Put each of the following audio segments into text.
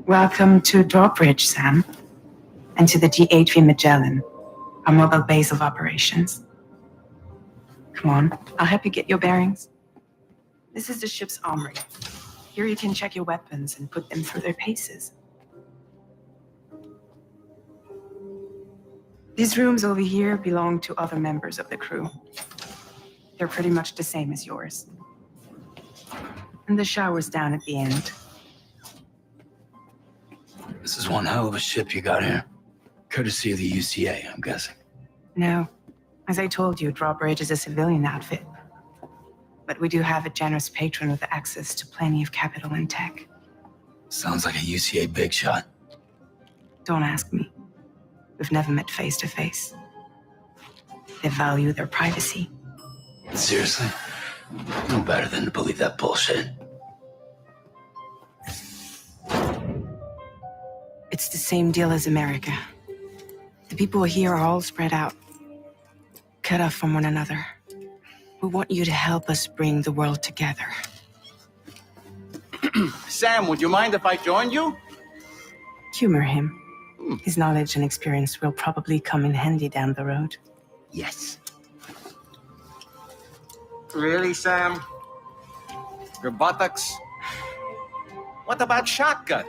Welcome to Drawbridge, Sam. And to the DHV Magellan, our mobile base of operations. Come on, I'll help you get your bearings. This is the ship's armory. Here you can check your weapons and put them through their paces. These rooms over here belong to other members of the crew. They're pretty much the same as yours. And the shower's down at the end. This is one hell of a ship you got here. Courtesy of the UCA, I'm guessing. No. As I told you, Drawbridge is a civilian outfit. But we do have a generous patron with access to plenty of capital and tech. Sounds like a UCA big shot. Don't ask me. We've never met face to face. They value their privacy. Seriously? No better than to believe that bullshit. It's the same deal as America. The people here are all spread out, cut off from one another. We want you to help us bring the world together. Sam, would you mind if I joined you? Humor him. His knowledge and experience will probably come in handy down the road. Yes. Really, Sam? Your buttocks? What about shotgun?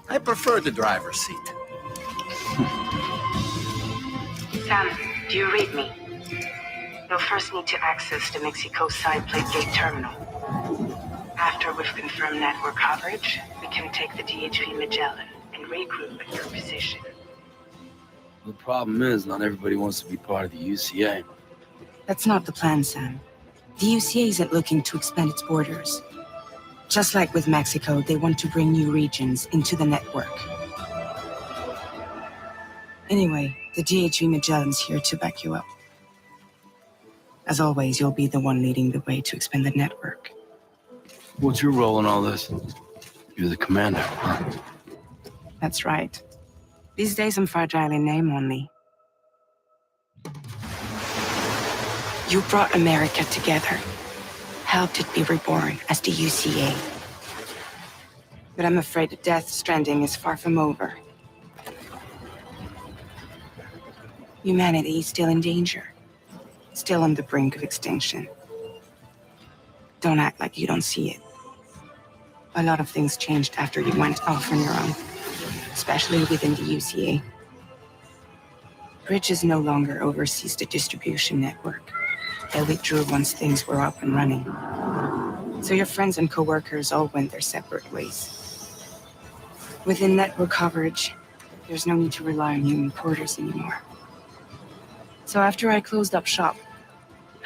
I prefer the driver's seat. Sam, do you read me? You'll first need to access the Mexico side plate gate terminal. After we've confirmed network coverage, we can take the DHV Magellan and regroup at your position. The problem is, not everybody wants to be part of the UCA. That's not the plan, Sam. The UCA isn't looking to expand its borders. Just like with Mexico, they want to bring new regions into the network. Anyway, the DHV Magellan's here to back you up. As always, you'll be the one leading the way to expand the network. What's your role in all this? You're the commander, huh? That's right. These days I'm fragile in name only. You brought America together. Helped it be reborn as the UCA. But I'm afraid that Death Stranding is far from over. Humanity is still in danger. Still on the brink of extinction. Don't act like you don't see it. A lot of things changed after you went off on your own. Especially within the UCA. Bridges no longer oversees the distribution network. They withdrew once things were up and running. So your friends and co-workers all went their separate ways. Within network coverage, there's no need to rely on human porters anymore. So after I closed up shop,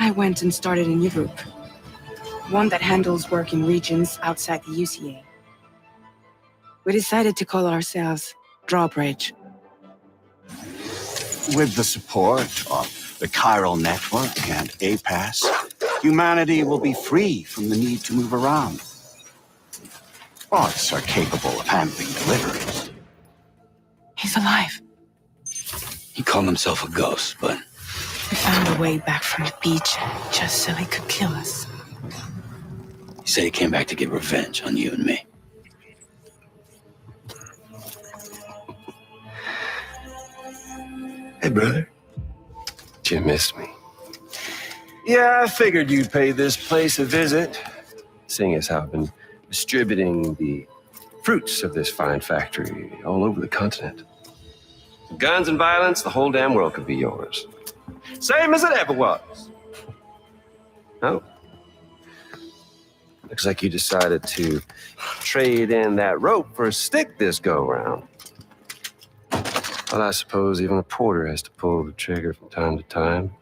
I went and started a new group. One that handles work in regions outside the UCA. We decided to call ourselves Drawbridge. With the support of the Chiral Network and APAS, humanity will be free from the need to move around. Bots are capable of handling deliveries. He's alive. He called himself a ghost, but... We found a way back from the beach just so he could kill us. He said he came back to get revenge on you and me. Hey, brother. You missed me. Yeah, I figured you'd pay this place a visit, seeing as how I've been distributing the fruits of this fine factory all over the continent. Guns and violence, the whole damn world could be yours. Same as it ever was. Oh. Looks like you decided to trade in that rope for a stick this go-round. Well, I suppose even a porter has to pull the trigger from time to time.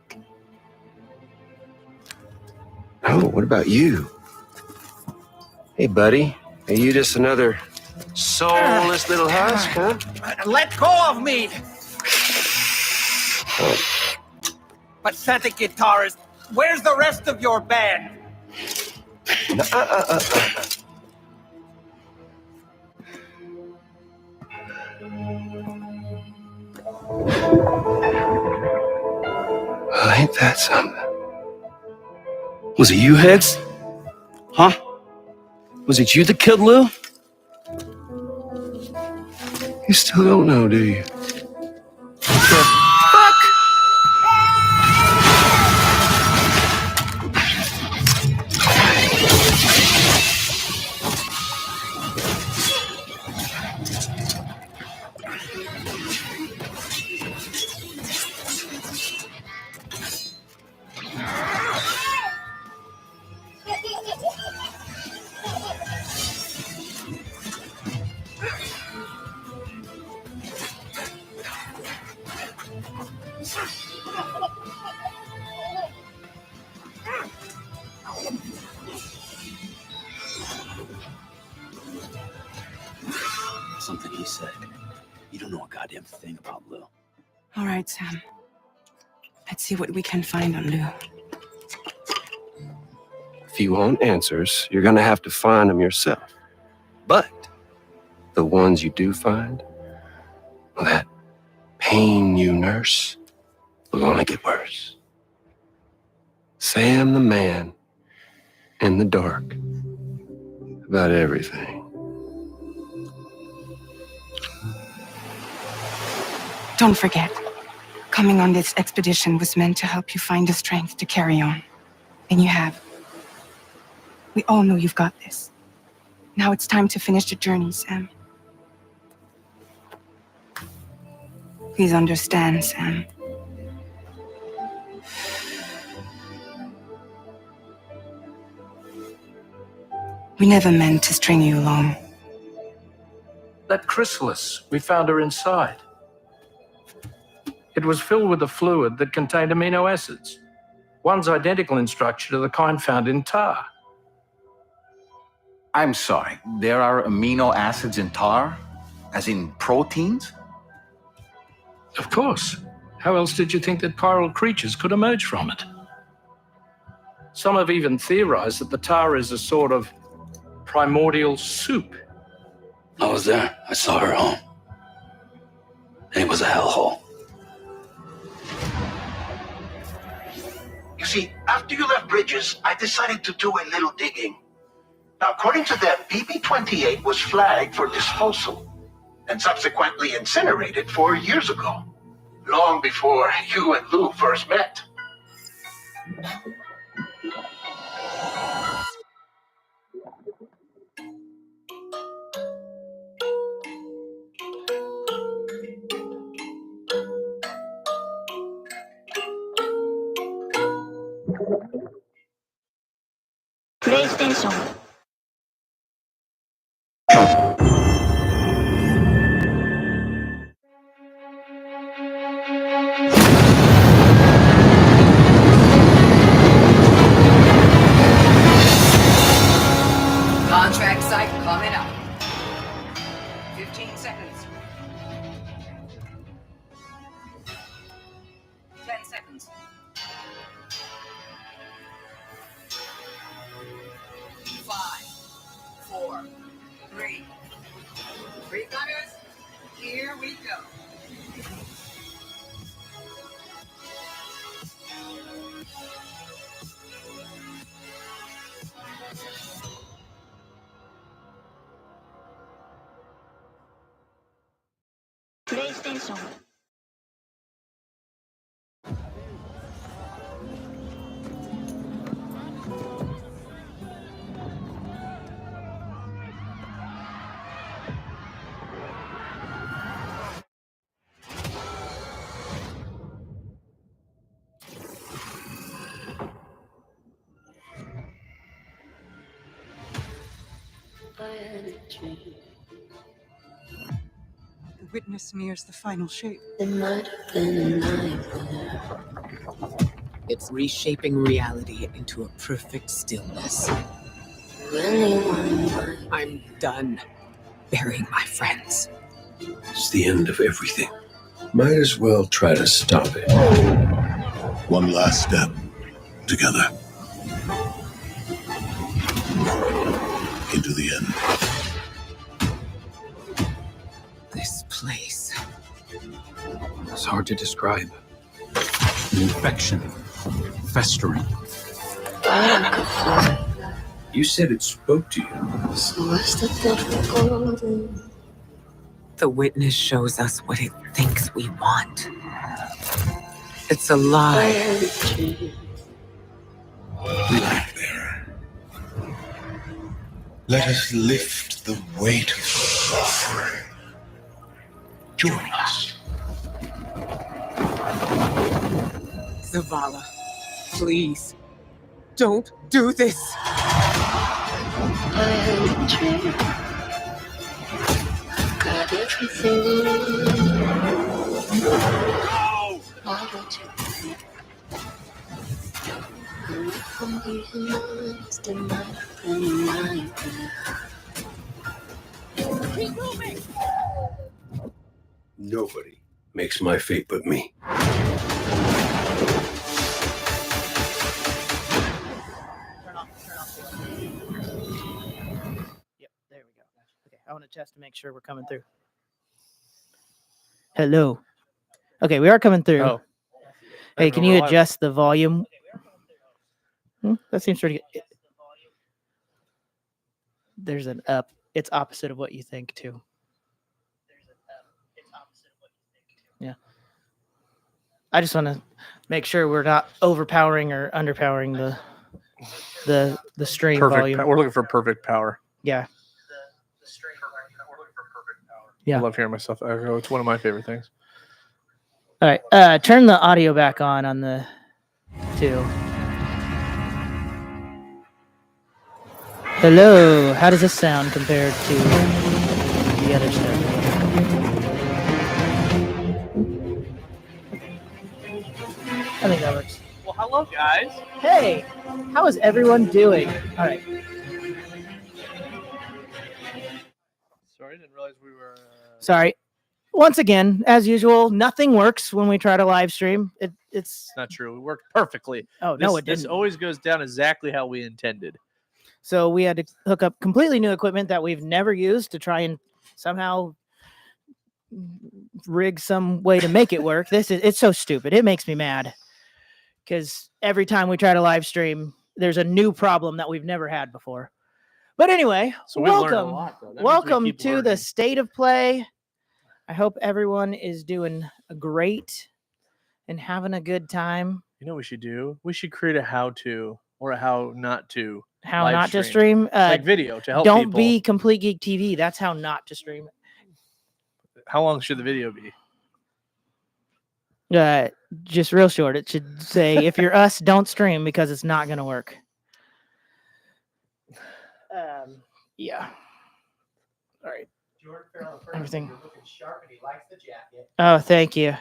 Oh, what about you? Hey, buddy. Are you just another soulless little husk, huh? Let go of me! Oh. Pathetic guitarist. Where's the rest of your band? Well, ain't that something? Was it you, Higgs? Huh? Was it you that killed Lou? You still don't know, do you? Something he said. You don't know a goddamn thing about Lou. All right, Sam. Let's see what we can find on Lou. If you want answers, you're gonna have to find them yourself. But the ones you do find, well, that pain you nurse will only get worse. Sam the man in the dark about everything. Don't forget, coming on this expedition was meant to help you find the strength to carry on. And you have. We all know you've got this. Now it's time to finish the journey, Sam. Please understand, Sam. We never meant to string you along. That chrysalis, we found her inside. It was filled with a fluid that contained amino acids. One's identical in structure to the kind found in tar. I'm sorry, there are amino acids in tar? As in proteins? Of course. How else did you think that chiral creatures could emerge from it? Some have even theorized that the tar is a sort of primordial soup. I was there. I saw her home. It was a hellhole. You see, after you left Bridges, I decided to do a little digging. Now, according to them, BB-28 was flagged for disposal and subsequently incinerated 4 years ago, long before you and Lou first met. PlayStation. Contract site coming up. 15 seconds. 10 seconds. 5, 4, 3. Free gunners, here we go. PlayStation. The witness nears the final shape. It might have been a nightmare. It's reshaping reality into a perfect stillness. Anyone might. I'm done burying my friends. It's the end of everything. Might as well try to stop it. One last step. Together. Into the end. This place. It's hard to describe. An infection. Festering. You said it spoke to you. So what's the difficulty? The witness shows us what it thinks we want. It's a lie. Lie there. Let us lift the weight of suffering. Join us. Zavala, please, don't do this. I heard a dream. Got everything. Why don't you come? I'm being honest in my Nobody makes my fate but me. Yep, there we go. Okay, I want to test to make sure we're coming through. Hello. Okay, we are coming through. Oh. Hey, can you adjust the volume? That seems pretty good. There's an up. It's opposite of what you think, too. Yeah. I just want to make sure we're not overpowering or underpowering the stream Perfect. volume. We're looking for perfect power. Yeah. I Yeah. love hearing myself echo. It's one of my favorite things. All right. Turn the audio back on the two. Hello. How does this sound compared to the other stuff? I think that works. Well, hello, guys. Hey, how is everyone doing? All right. Sorry, I didn't realize we were. Sorry. Once again, as usual, nothing works when we try to live stream. It's Not true. It worked perfectly. Oh, no, it This didn't. always goes down exactly how we intended. So we had to hook up completely new equipment that we've never used to try and somehow rig some way to make it work. It's so stupid. It makes me mad because every time we try to live stream, there's a new problem that we've never had before. But anyway, So we learned a welcome. lot, though. That means we Welcome keep to the learning. State of Play. I hope everyone is doing great and having a good time. You know what we should do? We should create a how-to or a how not to. How live not to stream? like video to help Don't people. be Complete Geek TV. That's how not to stream. How long should the video be? Just real short. It should say, if you're us, don't stream because it's not going to work. Yeah. All right. Everything. Oh, thank you.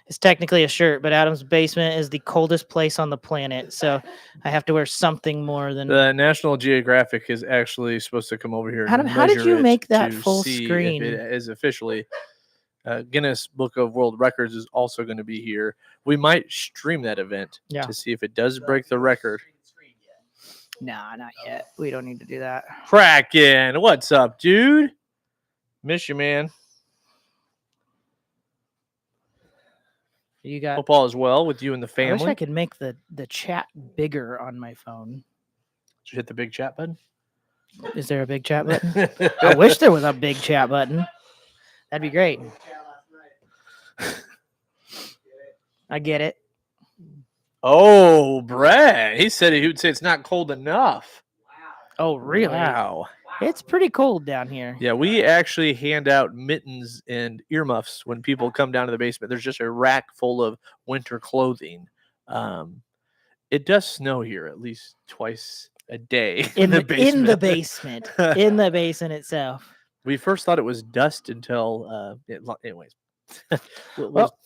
It's technically a shirt, but Adam's basement is the coldest place on the planet, so I have to wear something more than. The National Geographic is actually supposed to come over here. and Adam, how did measure you it make that to full see if screen? It is officially. Guinness Book of World Records is also going to be here. We might stream that event Yeah. to see if it does break the record. Nah, not yet. We don't need to do that. Kraken, what's up, dude? Miss you, man. You got. Hope all is well with you and the I wish family. I could make the chat bigger on my phone. Did you hit the big chat button? Is there a big chat button? I wish there was a big chat button. That'd be great. I get it. Oh, Brad. He said he would say it's not cold enough. Oh, really? Wow. It's pretty cold down here. Yeah, we actually hand out mittens and earmuffs when people come down to the basement. There's just a rack full of winter clothing. It does snow here at least twice a day In the basement. in the basement. In the basement itself. We first thought it was dust until, anyways. Well,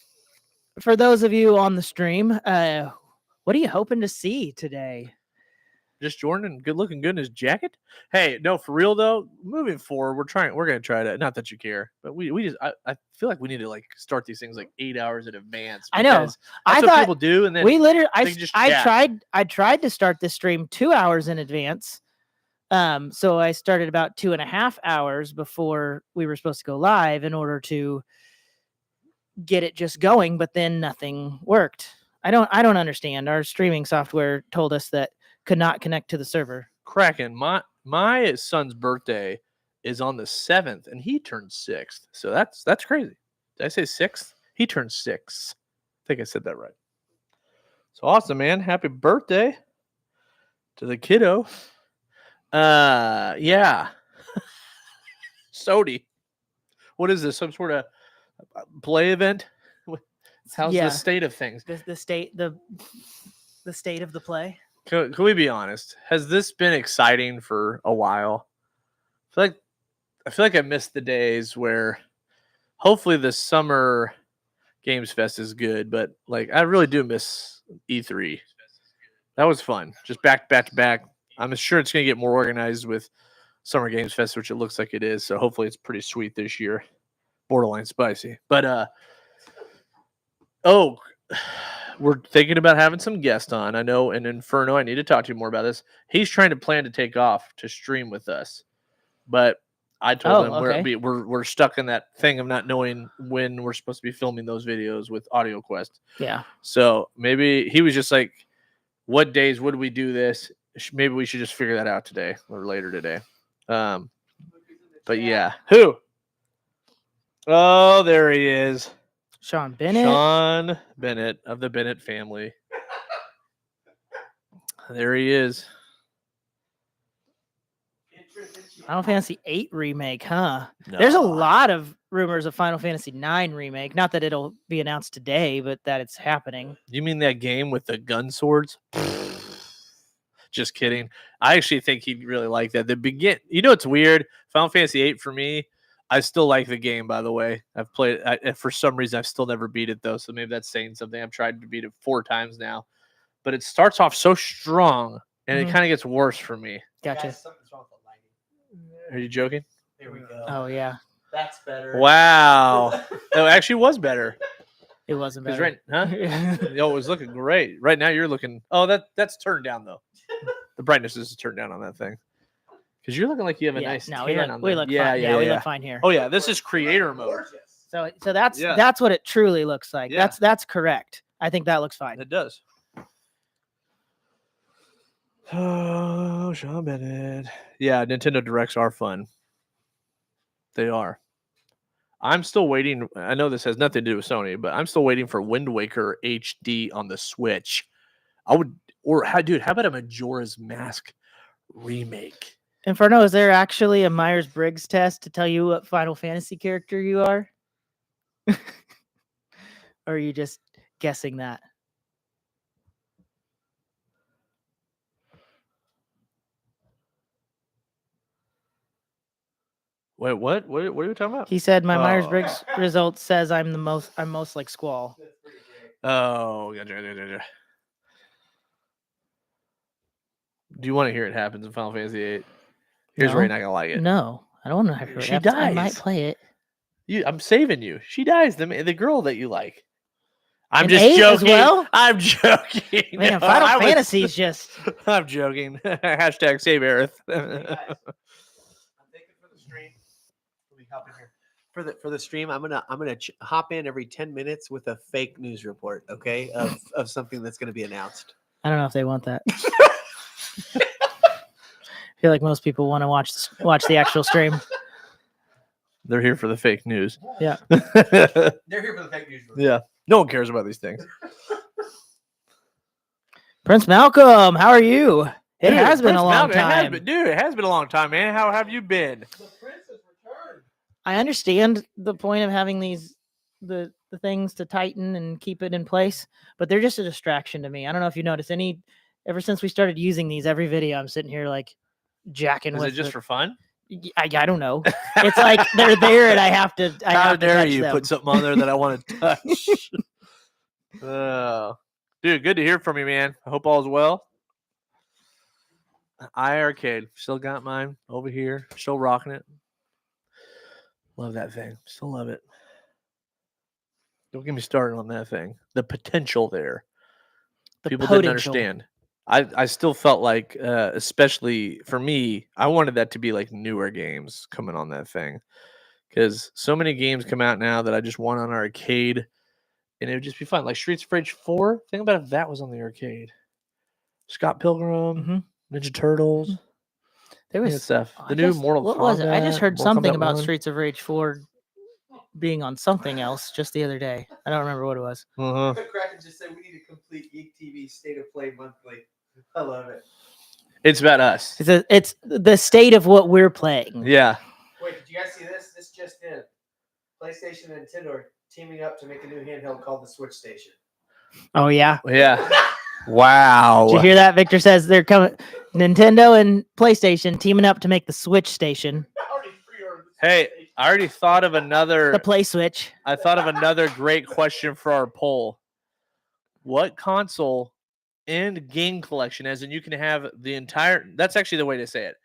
for those of you on the stream, what are you hoping to see today? Just Jordan, good looking good in his jacket. Hey, no, for real though. Moving forward, we're gonna try to. Not that you care, but we just. I feel like we need to like start these things like 8 hours in advance. I know. because I That's what thought people do, and then we literally. they just chat. I tried to start this stream 2 hours in advance. So I started about 2.5 hours before we were supposed to go live in order to get it just going, but then nothing worked. I don't understand. Our streaming software told us that could not connect to the server. Kraken. My son's birthday is on the 7th, and he turned 6th. So that's crazy. Did I say 6th? He turned 6. I think I said that right. So awesome, man. Happy birthday to the kiddo. Yeah. Sodi. What is this? Some sort of play event? How's the state of things? The state of the play. Can we be honest? Has this been exciting for a while? I feel like I missed the days where hopefully the summer Games Fest is good, but like I really do miss E3. That was fun. Just back to back. I'm sure it's going to get more organized with Summer Games Fest, which it looks like it is. So hopefully it's pretty sweet this year. Borderline spicy. But we're thinking about having some guests on. I know in Inferno, I need to talk to you more about this. He's trying to plan to take off to stream with us. But I told him we're stuck in that thing of not knowing when we're supposed to be filming those videos with Audio Quest. Yeah. So maybe he was just like, what days would we do this? Maybe we should just figure that out today or later today. But yeah. Who? Oh, there he is. Sean Bennett. Sean Bennett of the Bennett family. There he is. Final Fantasy VIII remake, huh? No. There's a lot of rumors of Final Fantasy IX remake. Not that it'll be announced today, but that it's happening. You mean that game with the gun swords? Just kidding. I actually think he'd really like that. You know, it's weird. Final Fantasy VIII for me, I still like the game, by the way. I've played it. For some reason, I've still never beat it, though. So maybe that's saying something. I've tried to beat it 4 times now. But it starts off so strong, and it kind of gets worse for me. Gotcha. Are you joking? There we go. Oh, yeah. That's better. Wow. It actually was better. It wasn't better. Right, huh? It was looking great. Right now, you're looking... Oh, that's turned down, though. The brightness is turned down on that thing. Because you're looking like you have a nice tan on we there. look fine. Yeah, we look fine here. Oh, yeah. This is creator mode. So that's what it truly looks like. Yeah. That's correct. I think that looks fine. It does. Oh, Sean Bennett. Yeah, Nintendo Directs are fun. They are. I'm still waiting. I know this has nothing to do with Sony, but I'm still waiting for Wind Waker HD on the Switch. How about a Majora's Mask remake? Inferno, is there actually a Myers-Briggs test to tell you what Final Fantasy character you are? Or are you just guessing that? Wait, what? What are you talking about? He said my Myers-Briggs result says I'm most like Squall. Oh, gotcha. Do you want to hear it happens in Final Fantasy VIII? Here's where you're not gonna like it. No, I don't want to hear it. She dies. I might play it. I'm saving you. She dies. The girl that you like. I'm In just 8 joking. as well? I'm joking. Man, Final Fantasy is just. I'm joking. Hashtag save Aerith. For the stream, I'm gonna hop in every 10 minutes with a fake news report, okay, of something that's gonna be announced. I don't know if they want that. I feel like most people want to watch the actual stream. They're here for the fake news. Yeah. They're here for the fake news report. Yeah. No one cares about these things. Prince Malcolm, how are you? It has been a long time. It has been a long time, man. How have you been? I understand the point of having the things to tighten and keep it in place, but they're just a distraction to me. I don't know if you notice ever since we started using these, every video I'm sitting here like jacking with. Is it just for fun? I don't know. It's like they're there and I have to. How dare touch you them. put something on there that I want to touch? Dude, good to hear from you, man. I hope all's well. iArcade, still got mine over here, still rocking it. Love that thing. Still love it. Don't get me started on that thing. The potential there. People didn't understand. I still felt like, especially for me, I wanted that to be like newer games coming on that thing. Because so many games come out now that I just want on arcade. And it would just be fun. Like Streets of Rage 4. Think about if that was on the arcade. Scott Pilgrim, Ninja Turtles. There Good was stuff. I The new just- Mortal what Kombat. was it? I just heard Mortal something Kombat about 1. Streets of Rage 4 being on something else just the other day. I don't remember what it was. Uh-huh. Kraken just said we need a complete Geek TV State of Play monthly. I love it. It's about us. It's the state of what we're playing. Yeah. Wait, did you guys see this? This just in. PlayStation and Nintendo are teaming up to make a new handheld called the Switch Station. Oh yeah. Yeah. Wow. Did you hear that? Victor says they're coming. Nintendo and PlayStation teaming up to make the Switch Station. Hey, I already thought of another. The Play Switch. I thought of another great question for our poll. What console and game collection, as in you can have the entire, that's actually the way to say it.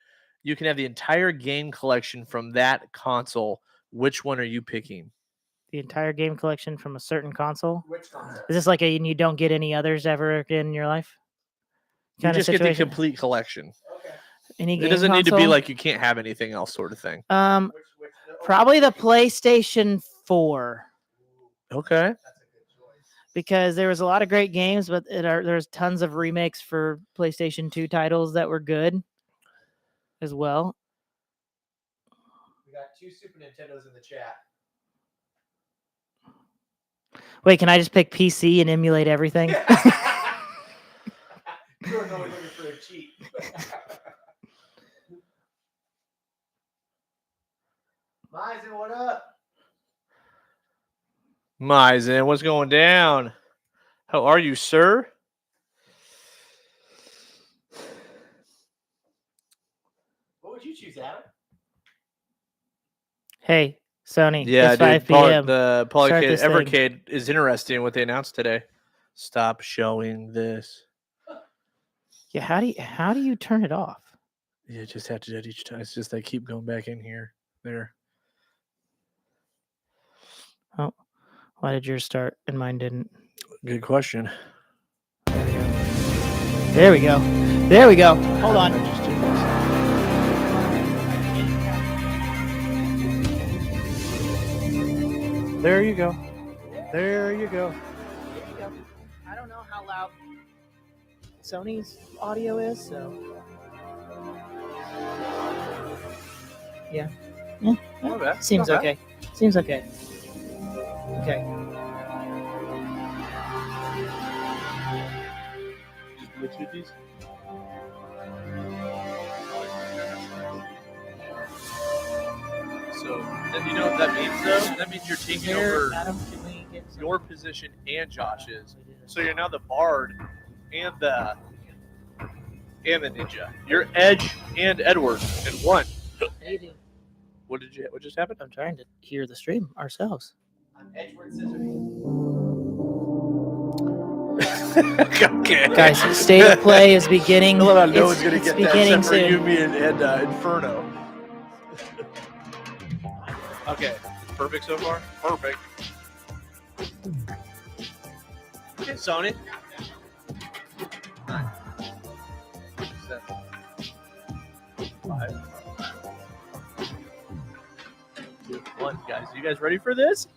You can have the entire game collection from that console. Which one are you picking? The entire game collection from a certain console. Which console? Is this like a and you don't get any others ever again in your life? You Kinda just get the situation? complete collection. Any It game doesn't need to be console? like you can't have anything else sort of thing. Probably the PlayStation 4. Okay. Because there was a lot of great games, but there's tons of remakes for PlayStation 2 titles that were good as well. We got 2 Super Nintendos in the chat. Wait, can I just pick PC and emulate everything? You're only looking for a cheat. Mizen, what up? Mizen, what's going down? How are you, sir? What would you choose, Adam? Hey, Sony. Yeah, it's 5 dude. p.m. The Start Polycade this thing. Evercade is interesting what they announced today. Stop showing this. Yeah, how do you turn it off? You just have to do it each time. It's just I keep going back in here. There. Oh, why did yours start and mine didn't? Good question. There we go. There we go. Hold on. There you go. There you go. I don't know how loud Sony's audio is, so yeah. Not bad. Seems Not bad. okay. Seems okay. Okay. Just Bluetooth these. So, then you know what that means, though? That means you're taking over Adam, can we get some? your position and Josh's. So you're now the Bard and the Ninja. You're Edge and Edward in one. Maybe. What just happened? I'm trying to hear the stream ourselves. I'm Edward Scissorhands. Okay. Guys, state of play is beginning. I love how no It's- one's going to it's get that beginning except for you, soon. me, and Inferno. Okay. Perfect so far? Perfect. Okay, Sony. Nine. 7. 5. 2, 1. Guys, you guys ready for this?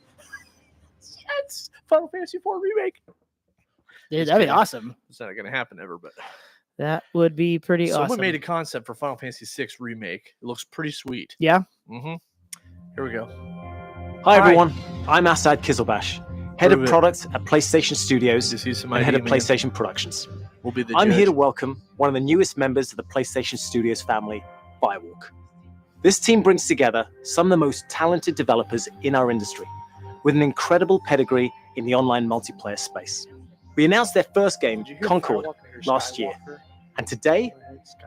Yes! Final Fantasy IV Remake. Dude, that'd be awesome. It's not going to happen ever, but That would be pretty someone awesome. made a concept for Final Fantasy VI Remake. It looks pretty sweet. Yeah. Mm-hmm. Here we go. Hi, Hi. everyone. I'm Assad Kizilbash, head Prove of it. product at PlayStation Studios Just use some and head ID, of man. PlayStation Productions. We'll be the I'm judge. here to welcome one of the newest members of the PlayStation Studios family, Firewalk. This team brings together some of the most talented developers in our industry, with an incredible pedigree in the online multiplayer space. We announced their first game, Concord, last year, and today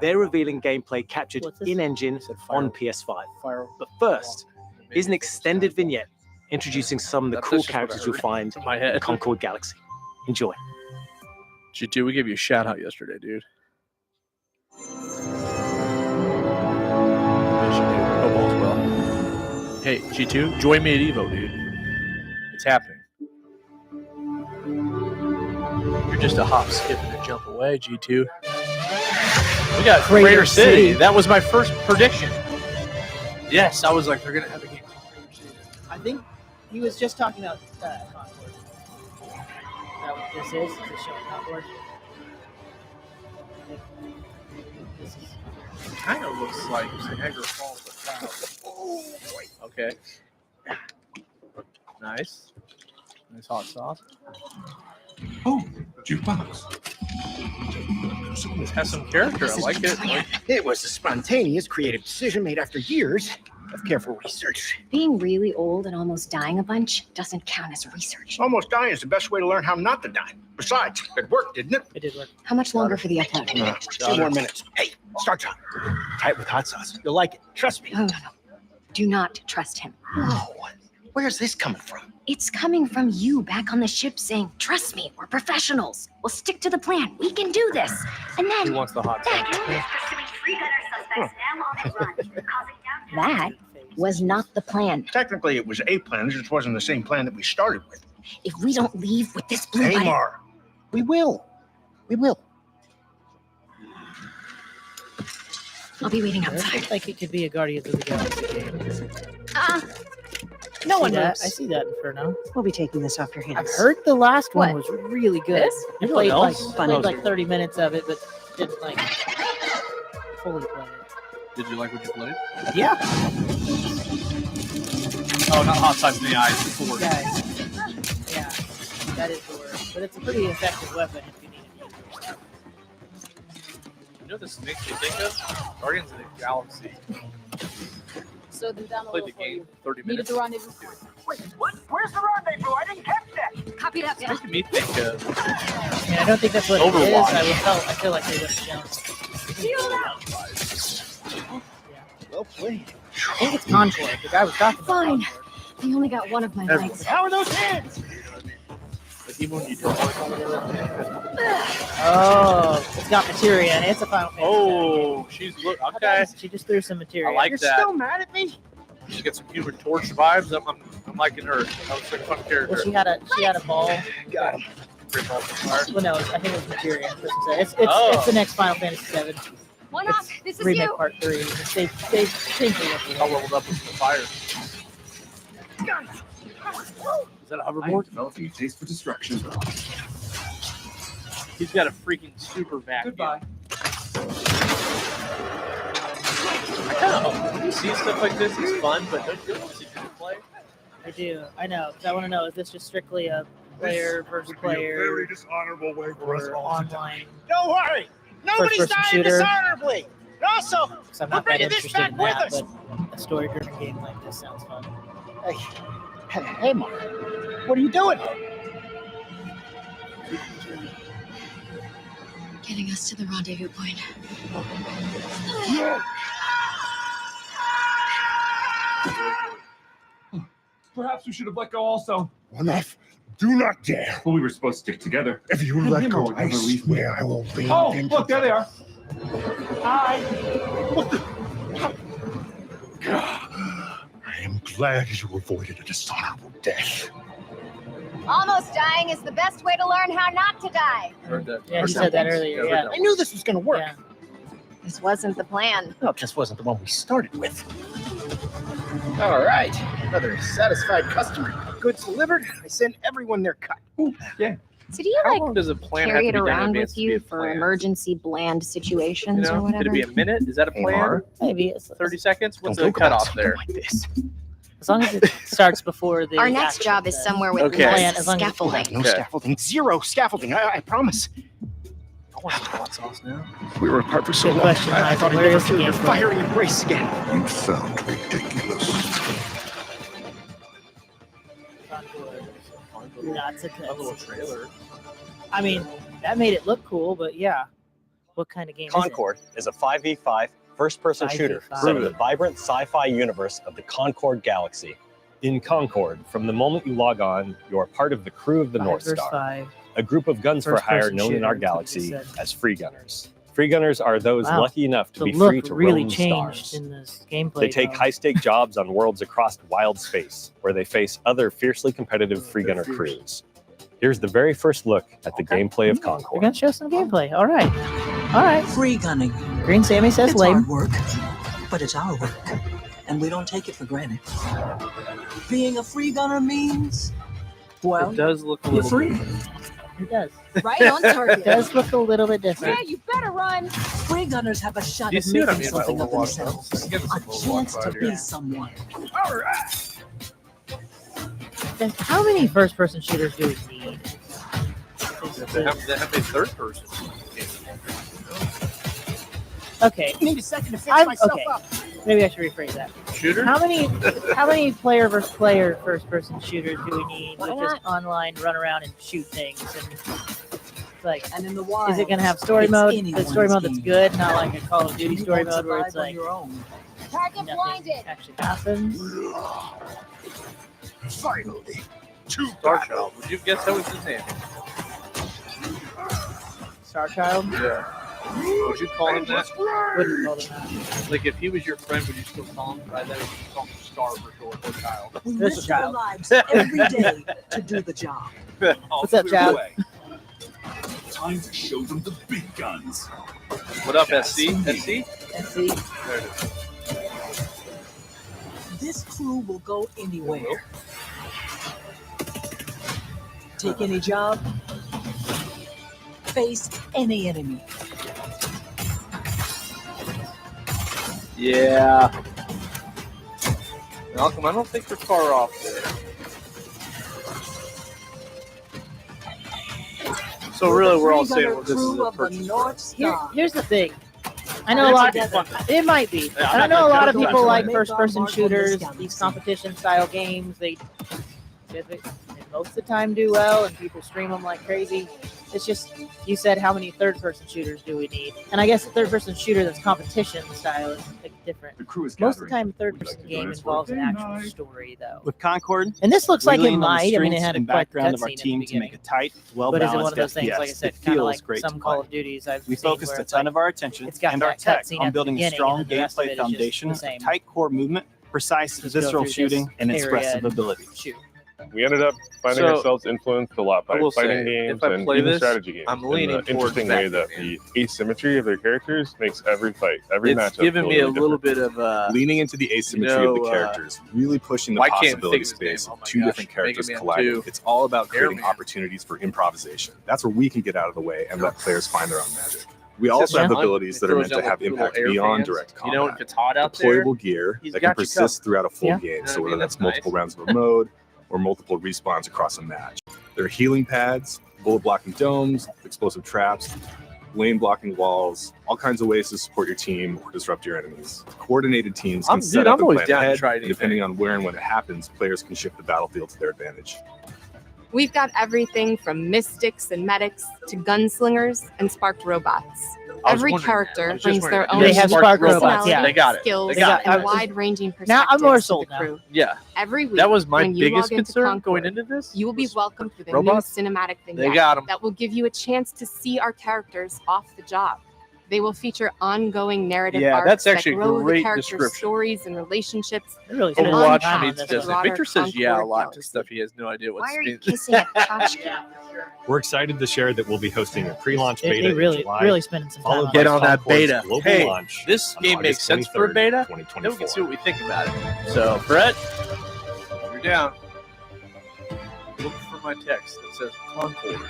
they're revealing gameplay captured in-engine on PS5. But first, here's an extended vignette introducing some of the That's cool just what I characters you'll heard find in my in head. Concord Galaxy. Enjoy. G2, we gave you a shout out yesterday, dude. Hope all's well. Hey, G2, join me at Evo, dude. It's happening. You're just a hop, skip, and a jump away, G2. We got Crater Crater City. City. That was my first prediction. Yes, I was like, they're going to have a game called Crater City. I think he was just talking about Concord. Is that what this is? Is this showing Concord? This is kind of looks like Niagara Falls with clouds. Okay. Nice. Nice hot sauce. Oh, jukebox. This has some character. I like it. It was a spontaneous, creative decision made after years of careful research. Being really old and almost dying a bunch doesn't count as research. Almost dying is the best way to learn how not to die. Besides, it worked, didn't it? It did work. How much longer for the upload? 2 more minutes. Hey, start time. Try it with hot sauce. You'll like it. Trust me. No. Do not trust him. No. Where's this coming from? It's coming from you back on the ship saying, trust me, we're professionals. We'll stick to the plan. We can do this. And then... He wants the hot sauce. That was not the plan. Technically, it was a plan. It just wasn't the same plan that we started with. If we don't leave with this blue light... Amar, we will. We will. I'll be waiting It outside. looks like it could be a Guardians of the Galaxy game. No one See that? moves. I see that, Inferno. We'll be taking this off your hands. I've heard the last one What? was really good. This? I Anyone played like, else? played like 30 minutes of it, but didn't like fully play it. Did you like what you played? Yeah. Oh, not hot sauce in the eyes. The sword. Yeah, that is the word. But it's a pretty effective weapon if you need it. You know what this makes me think of? Guardians of the Galaxy. Slow them down a Played little the for you. game 30 Needed minutes. the rendezvous. Wait, what? Where's the rendezvous? I didn't catch that. Copy that. It's making me think of I mean, I don't think that's what it is. Overwatch. I feel like they would have shown. Well played. I think it's Concord. The guy was talking about Fine. Concord. I only got one of my lights. How are those hands? like even when you don't work on it. Oh, it's got materia in it. It's a Final Fantasy. Oh, she's okay. She just threw some materia. I like You're that. still mad at me? She's got some Human Torch vibes. I'm liking her. That was like a fun character. Well, she had a ball. Got him. Well, no, I think it was materia. It's the next Final Fantasy 7. One off. This is Remake you. Part 3. They changed it. I leveled up with the fire. Is that a hoverboard? Developing a taste for destruction. He's got a freaking super vacuum. Goodbye. I know. When you see stuff like this, it's fun, but don't you want to see people play? I do. I know. 'Cause I want to know, is this just strictly a player versus player? Very dishonorable way for us or all to online? Don't worry. Nobody's First-person dying shooter. dishonorably. And also, Because I'm we're not that bringing this interested back in with that, us. but a story-driven game like this sounds fun. Hey, Mark. What are you doing? Getting us to the rendezvous point. Perhaps we should have let go also. Enough. Do not dare. Well, we were supposed to stick together. If you let go, I swear I will be. Oh, look, there they are. Hi. What the? I am glad you avoided a dishonorable death. Almost dying is the best way to learn how not to die. Heard that. Yeah, he said that earlier. Yeah. I knew this was going to work. Yeah. This wasn't the plan. No, it just wasn't the one we started with. All right. Another satisfied customer. Goods delivered. I send everyone their cut. Yeah. So do you How like long does a plan have carry to it be done in around advance with to be you a for plan? emergency bland situations You know, or whatever? could it be a minute? Is that a plan? Maybe it's 30 seconds? What's Don't the joke about cutoff something there? like this. As long as it starts before the Our next action job is says. somewhere with Okay. Plan, less as long as it's scaffolding. No Okay. scaffolding. Zero scaffolding. I promise. I want some hot sauce now. We were apart for so Good long. question, I Michael. thought I'd Where never is the feel your gameplay? fiery embrace again. You sound ridiculous. Lots of A little cuts. trailer. I mean, that made it look cool, but yeah. What kind of game Concord is a 5v5 first-person shooter 5v5. set in the vibrant sci-fi universe of the Concord Galaxy. In Concord, from the moment you log on, you are part of the crew of the is it? North 5 versus Star, 5. a group of guns for hire First-person known in our shooter, that's what you galaxy said. as free gunners. Free gunners are those Wow. lucky enough to The be look free to really roam changed stars. in this gameplay. They take though. high-stake jobs on worlds across wild space, where they face other fiercely competitive free gunner crews. Here's the very first look at the gameplay of We're Concord. gonna show some gameplay. All right. All right. Free gunning. Green Sammy says It's lame. hard work, but it's our work, and we don't take it for granted. Being a free gunner means, well, It does look a you're little free. bit. It does. Right on It target. does look a little bit different. Yeah, you better run. Spray gunners have a shot You at see what I making mean by something of Overwatch, though? themselves. Give us A some Overwatch chance to vibe be here. someone. All right. Then how many first-person shooters do we need? They have a third person. Okay. Need a second to fix I'm myself okay. up. Maybe I should rephrase that. Shooter? How many player versus player first-person shooters do we need Why with just online run around and shoot things? And like, And in the wild, is it going to have story it's mode? The anyone's story mode that's game. good, not like a Call of Duty You story won't mode where it's survive on like your own. Target nothing blinded. actually happens. Finally. Star Child. Would you guess that was his name? Star Child? Yeah. Would you call him that? Wouldn't call them that. Like, if he was your friend, would you still call him by that? Or would you call him Star for short, or Child? We This risk child. our lives every day to do the job. What's up, Child? Time to show them the big guns. What up, SC? SC? SC? There it is. This crew will go anywhere. Take any job. Face any enemy. Yeah. Malcolm, I don't think you're far off there. So really, we're all saying, well, this is a purchase. Here's the thing. I know a lot. It might be. I know a lot of people like first-person shooters, these competition-style games. They most of the time do well, and people stream them like crazy. It's just, you said how many third-person shooters do we need? And I guess a third-person shooter that's competition style is like different. The crew is Most of the gathering. time, a third-person game involves an actual story, though. With Concord, And this looks like we're it leaning on the might. I mean, it strengths had a and quite background of our cutscene at the team to make beginning. a tight, But is it well-balanced one of those things, FPS like I said, that kind of feels like great some to Call play. of Duties I've We seen focused where a it's ton like, of our attention it's got and our that tech cutscene on at the building a beginning, strong and then the rest of it gameplay is just foundation, the of same. tight core movement, precise Just go visceral through this shooting, and area expressive and ability. shoot. We ended up finding So, ourselves influenced a lot by I will fighting say, games if I and play even this, strategy games. I'm in leaning the towards interesting way that, that the asymmetry of their characters makes every fight, every It's matchup giving feel me a really little different. bit of leaning into the asymmetry of the characters, really pushing the why can't possibility think of his space name? of Oh my two gosh, different characters Mega Man colliding. 2. It's all about creating Airman. opportunities for improvisation. That's where we can get out of the way and let players find their own magic. We It's also just have fun. abilities It that are throws meant to out have little impact air beyond fans. direct combat. You know, if it's hot out there, Deployable gear he's that got can you persist covered. throughout a full Yeah. game, You know so what I whether mean? that's That's multiple nice. rounds of a mode or multiple respawns across a match. There are healing pads, bullet blocking domes, explosive traps, lane blocking walls, all kinds of ways to support your team or disrupt your enemies. Coordinated teams can set up I'm and always plan down to ahead, try and anything. depending on where and when it happens, players can shift the battlefield to their advantage. We've got everything from mystics and medics to gunslingers and sparked robots. I was Every wondering- I character was just brings their wondering, own do They have spark robots, personality, yeah. They got it. skills, They got it. and wide-ranging Now perspectives I'm more to sold the now. crew. Yeah. Every week, That was my when you biggest log into concern Concord, going into this. you will be welcomed with a robots? new cinematic They vignette got 'em. that will give you a chance to see our characters off the job. They will feature ongoing narrative Yeah, arcs that's actually a that grow great the characters' description. stories and relationships. It really and Overwatch unpack meets the Disney. broader Victor says yeah a Concord lot to galaxy. stuff he has no idea what Why are you means. kissing a tchotchke? We're excited to share that we'll be hosting a pre-launch They beta in really, July, really spending some time followed on by Get on that Concord's beta. global Hey, launch this on game makes August sense for a 23rd, beta. Then 2024. we can see what we think about it. So, Brett, you're down. Look for my text that says Concord.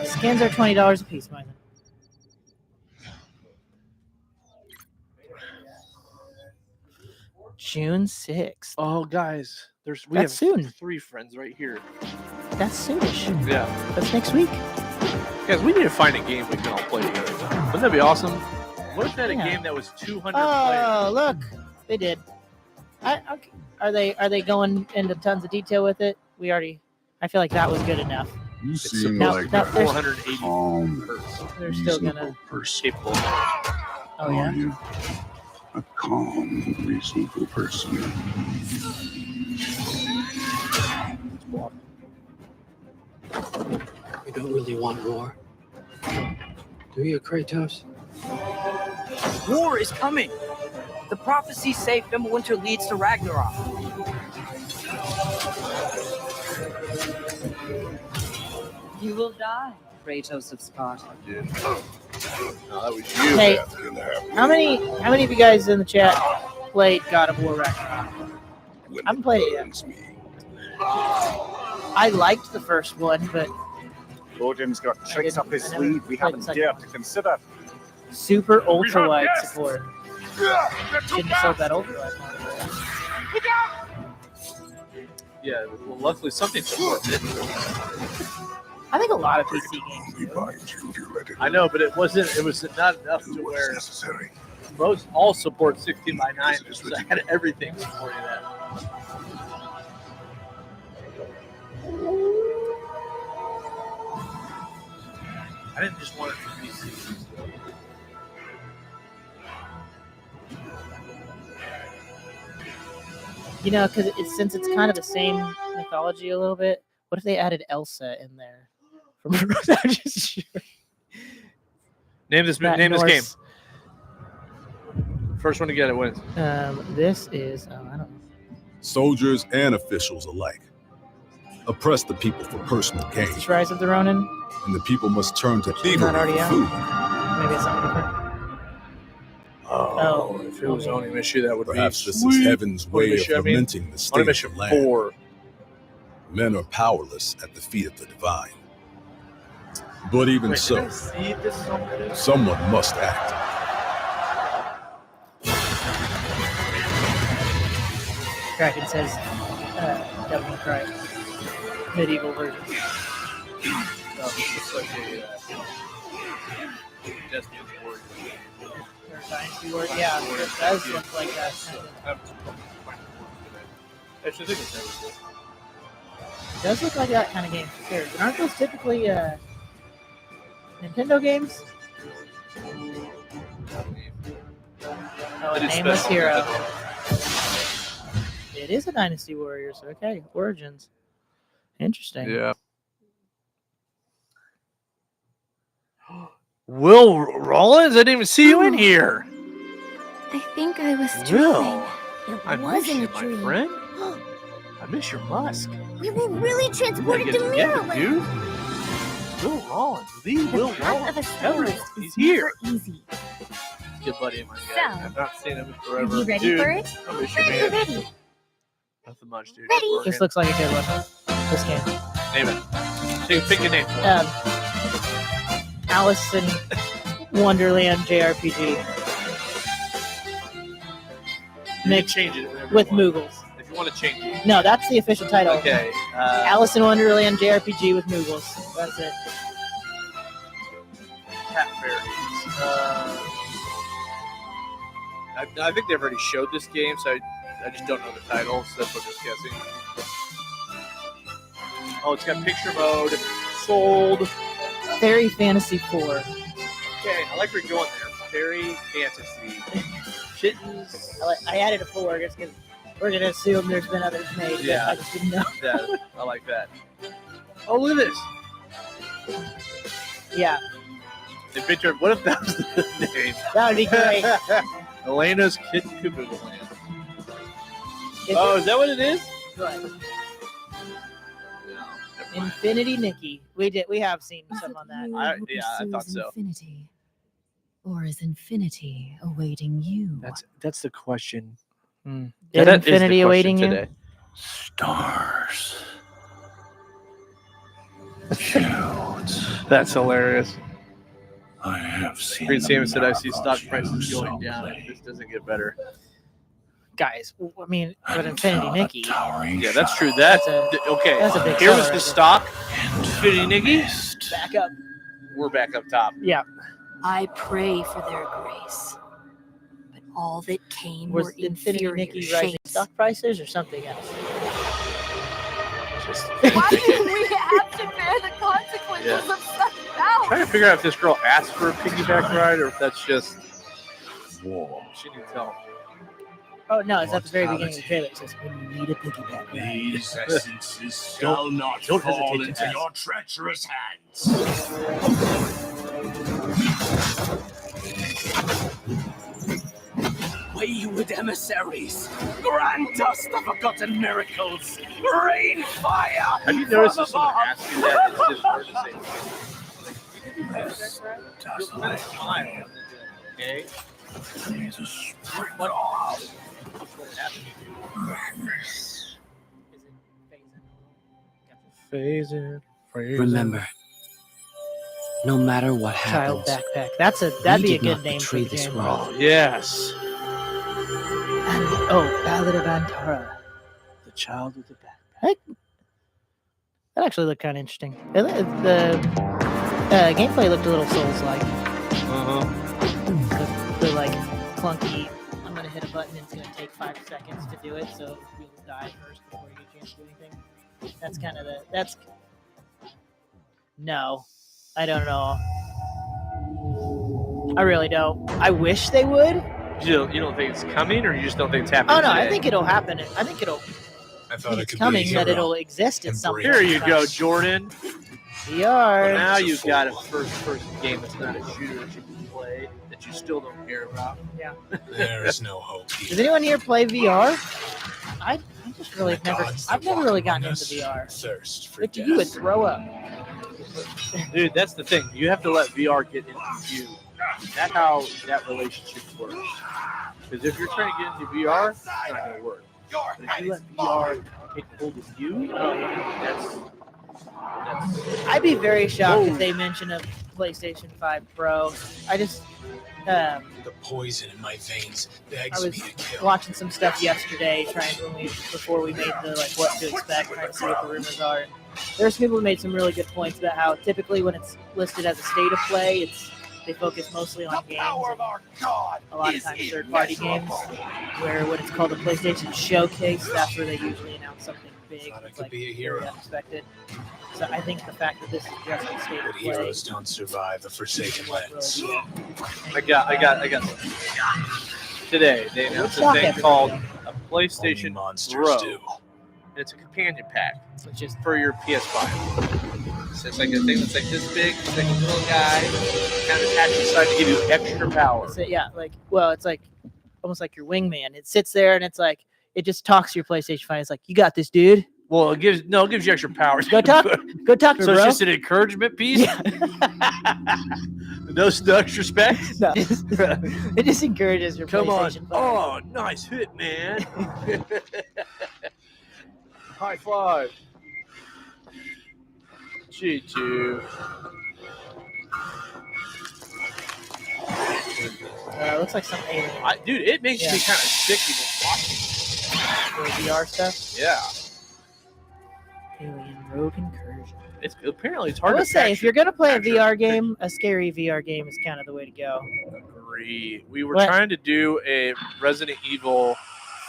Skins are $20 a piece, Mylan. June 6th. Oh, guys, we That's have soon. 3 friends right here. That's soonish. Yeah. That's next week. Guys, we need to find a game we can all play together. Wouldn't that be awesome? What if we had a Yeah. game that was 200 Oh, look, they did. Okay. Are they going into tons of detail with it? I feel like that was good enough. You seem Now- like now a there's- 480 calm, They're still reasonable gonna. person. capable. Oh yeah. You? A calm, reasonable person. You don't really want war, do you, Kratos? War is coming. The prophecies say Fimbulwinter leads to Ragnarok. You will die, Kratos of Sparta. No, that was you. Hey, how many of you guys in the chat played God of War Ragnarok? I haven't played it yet. I liked the first one, but Odin's got tricks up his sleeve we haven't dared to consider. Super ultra wide guests. support. They're too Shouldn't have sold fast. that ultra wide monitor. Look out! Yeah, well, luckily something supports it. I think a lot of PC games do. I know, but it was not enough to where most all support 16:9. So I had everything supporting that. I didn't just want it for PC. You know, because since it's kind of the same mythology a little bit. What if they added Elsa in there? I'm just sure. Name this Matt game. Norse. First one to get it wins. This is I don't know. Soldiers and officials alike oppress the people for personal gain, Is this Rise of the Ronin? and the people must turn to Not thievery already for out. food. Maybe it's something different. Oh, if it was only issue, that would Perhaps be this sweet. is heaven's Only way of issue, I mean, lamenting the only state of mission the land. 4. Men are powerless at the feet of the divine. But even Wait, so, did I see this somewhere? someone must act. Kraken says Devil May Cry. Medieval version. It's like a Destiny Warriors. Or Dynasty War. Yeah, it does look like that. Actually, I think it's everything. It does look like that kind of game for sure. But aren't those typically Nintendo games? Oh, It is Nameless special. Hero. It is a Dynasty Warriors. Okay, Origins. Interesting. Yeah. Will Rollins? I didn't even see you in here. I think I was Will, dreaming. It I miss wasn't you, a my dream. friend. I miss your musk. We were really transported Get to together, Mirrorland. dude. Will Rollins, the Will The path of a Rollins. stylist He's is here. never easy. Good buddy of mine. So, I've not seen him in forever. Are you ready Dude, for it? I miss you, Are you man. ready? Nothing much, dude. Ready. Just This working. looks like a good one. This game. Name it. Pick a name for it. Alice in Wonderland JRPG. You can Mixed change it whenever with you want. Moogles. If you want to change it. No, that's the official title. Okay. Alice in Wonderland JRPG with Moogles. That's it. Cat Fairies. I think they've already showed this game, so I just don't know the title, so that's what I'm just guessing. Oh, it's got picture mode. Sold. Fairy Fantasy 4. Okay, I like where you're going there. Fairy Fantasy. Kittens. I added a 4 just because we're going to assume there's been others made. but Yeah. I just didn't know. Yeah, I like that. Oh, look at this. Yeah, Adventure. What if that was the name? that would be great. Elena's Kitten Caboodle Land. If Oh, it- is that what it is? Good. Infinity Nikki. We have seen some on that. I thought so. Infinity. Or is infinity awaiting you? That's the question. Is That is the Infinity question awaiting you? today. Stars. That's hilarious. I have seen. Green Salmon said, "I see Marathon stock prices show going down. someday. If this doesn't get better." Guys, I mean, but Infinity Nikki. Yeah, that's true. That's okay. that's a big Here was seller the right stock. Infinity Nikki. Back up. We're back up top. Yeah. I pray for their grace. But all that came Was were Infinity inferior Nikki rising shapes. stock prices or something else? Why do we have to bear the consequences Yeah. of such power? Trying to figure out if this girl asked for a piggyback ride or if that's just war. She needs help. Oh no, it's at the very beginning of the trailer. It says when you need a piggyback. These essences shall not don't fall hesitate to into ask. your treacherous hands. Wayward emissaries, grant us the forgotten miracles. Rain fire. Have you noticed if someone asks you that, it's just hard to say. Okay. Remember, No matter what Child happens, backpack. That'd be a good name for betray the this game. world. Yes. Oh, Ballad of Antara. The child with the back. That actually looked kind of interesting. The gameplay looked a little Souls-like. The like clunky. I'm gonna hit a button and it's gonna take 5 seconds to do it, so you'll die first before you get a chance to do anything. That's kind of that's. No, I don't know. I really don't. I wish they would. You don't think it's coming, or you just don't think it's happening? Oh no, I today? think it'll happen. I think it'll. I thought it It's could coming be a that hero. it'll exist at some point. Here you go, Jordan. VR. Now you've got a first-person game that's not a shooter that you can play that you still don't care about. Yeah. There is no hope. Does anyone here play VR? I just really never. gods I've that never walk really among gotten into us VR. Thirst for Like, death. you would throw up. Dude, that's the thing. You have to let VR get into you. That's how that relationship works. Because if you're trying to get into VR, it's not going to work. But if you let VR take hold of you, that's I'd be very shocked if they mention a PlayStation 5 Pro. I just. The poison in my veins I begs was me to kill. watching some stuff yesterday, before we made the like what to expect, trying to see what the rumors are. And there's people who made some really good points about how typically when it's listed as a state of play, they focus mostly on games. A lot of times third-party games, where when it's called a PlayStation Showcase, that's where they usually announce something big, like be a hero. very unexpected. So I think the fact that this is just a state of But play. heroes don't survive the Forsaken Lands. I got today they announced a Shock thing everybody. called a PlayStation monsters Pro. do. And it's a companion pack, which is for your PS5. So it's like a thing that's like this big, it's like a little guy, kind of attached inside to give you extra power. So, yeah, it's like almost like your wingman. It sits there and it's like it just talks to your PlayStation 5. It's like, you got this, dude. Well, it gives you extra powers. Go talk to So her, bro. it's just an encouragement piece. No extra specs. No, it just encourages your Come on. PlayStation 5. Oh, nice hit, man. High five. G2. Looks like some alien. Dude, it makes Yeah. me kind of sick even watching. The VR stuff. Yeah. Alien Rogue Incursion. It's apparently it's I hard will to say, if capture- you're gonna play a VR game, a scary VR game is kind of the way to go. Agree. We were What? trying to do a Resident Evil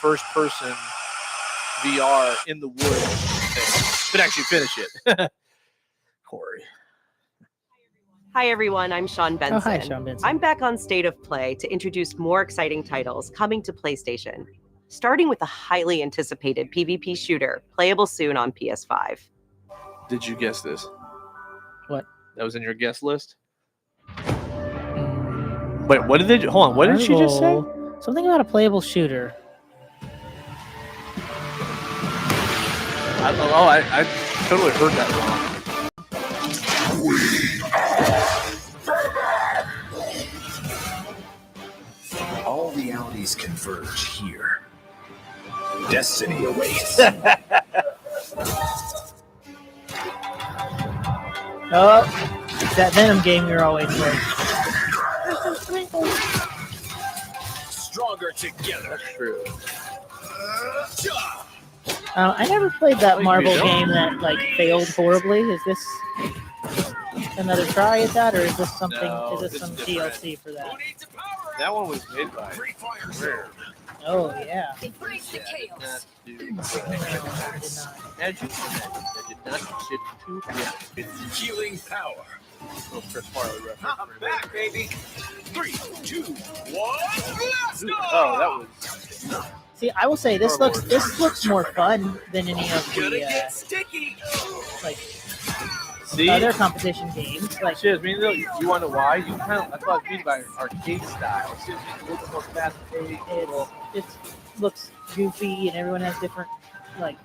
first-person VR in the woods thing, but actually finish it. Corey. Hi, everyone. I'm Sean Benson. Oh, hi, Sean Benson. I'm back on State of Play to introduce more exciting titles coming to PlayStation, starting with a highly anticipated PvP shooter, playable soon on PS5. Did you guess this? What? That was in your guest list? Wait, what did they do? Hold on. What did she just say? Something about a playable shooter. I totally heard that wrong. All realities converge here. Destiny awaits. Oh, it's that Venom game you're always playing. Stronger together. That's true. I never played that Wait, Marvel you don't? game that like failed horribly. Is this another try at that, or is this something? No, is this it's some different. DLC for that? That one was made by Rare. Oh yeah. Embrace the chaos. As you said, I did not ship to It's healing power. little Chris Farley reference. I'm back, baby. 3, 2, 1, let's go! Oh, that was. See, I will say this looks more fun than any of the sticky. like See? other competition games. Like Shit, I mean, look, you want to know why? You kind of, that's what I mean by arcade style. It's just a little bit more fast-paced. it looks goofy and everyone has different like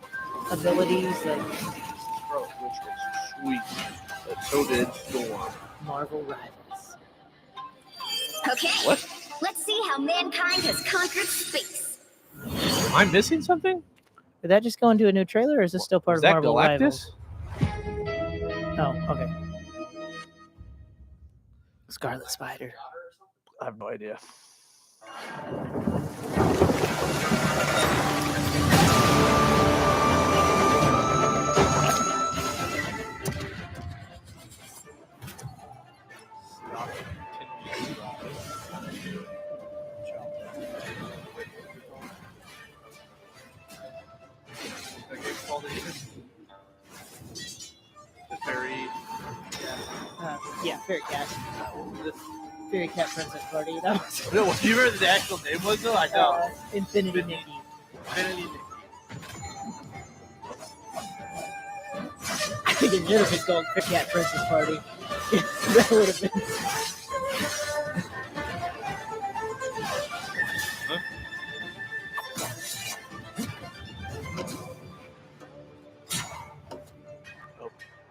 abilities. Like Bro, which was sweet. But so did Storm. Marvel Rivals. Okay. What? Let's see how mankind has conquered space. Am I missing something? Did that just go into a new trailer, or is this still part Is of that Marvel Galactus? Rivals? Oh, okay. Scarlet Spider. I have no idea. Yeah, Fairy Cat. The Fairy Cat Princess Party. That was. No, do you remember the actual name was though? I don't. Infinity Nikki. Infinity Nikki. I think it should have been called Fairy Cat Princess Party. That would have been.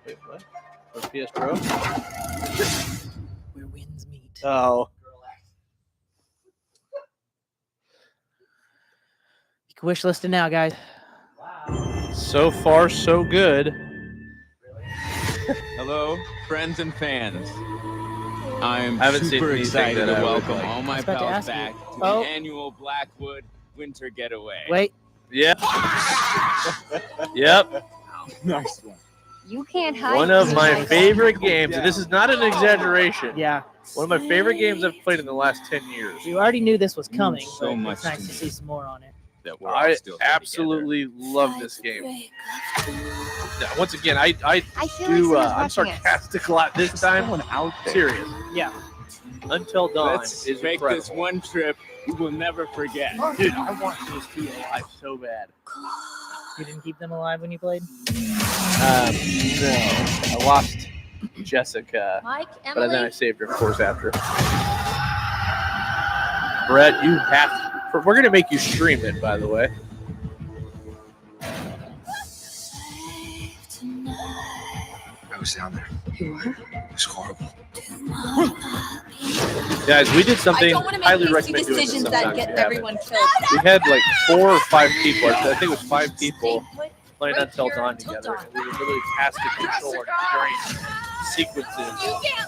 Wait, what? For PS Pro? Where winds meet. Oh. You can wish list it now, guys. So far, so good. Hello, friends and fans. I'm I haven't seen super anything excited that to I would welcome like. all my I was about to pals ask you. back to Oh. the annual Blackwood Winter Getaway. Wait. Yep. Yep. Nice one. You can't hide. One of from my my favorite games, and this is not an exaggeration. Yeah. One of my favorite games I've played in the last 10 years. We already knew this was coming, so but much it's nice to to me. see some more on it. That we're all I still here absolutely love this game. Yeah, once again, I I feel like do. someone's I'm watching us. sarcastic a lot this time. Someone out there. Serious. Yeah. Until Dawn Let's is make incredible. this one trip we will never forget. Dude, I want those two alive so bad. You didn't keep them alive when you played? No, I lost Jessica, Mike, but then I Emily. saved her, of course, after. Brett, you have to. We're gonna make you stream it, by the way. I was down there. You were? It was horrible. Guys, we did something. I don't want to make Highly hasty recommend doing this decisions sometime that if get you haven't. everyone killed. We had like 4 or 5 people. I think it was 5 people playing Until Dawn together. And we would really pass the controller during sequences,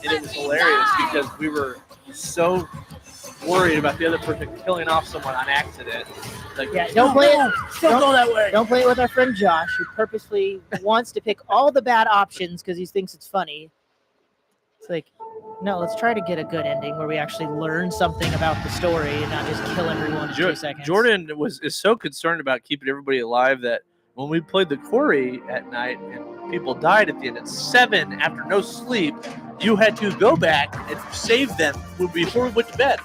and it was hilarious because we were so worried about the other person killing off someone on accident. Like, Yeah, don't play it. Don't go that way. Don't play it with our friend Josh, who purposely wants to pick all the bad options because he thinks it's funny. It's like, no, let's try to get a good ending where we actually learn something about the story and not just kill everyone in 2 seconds. Jordan is so concerned about keeping everybody alive that when we played the quarry at night and people died at the end at 7 after no sleep, you had to go back and save them before we went to bed.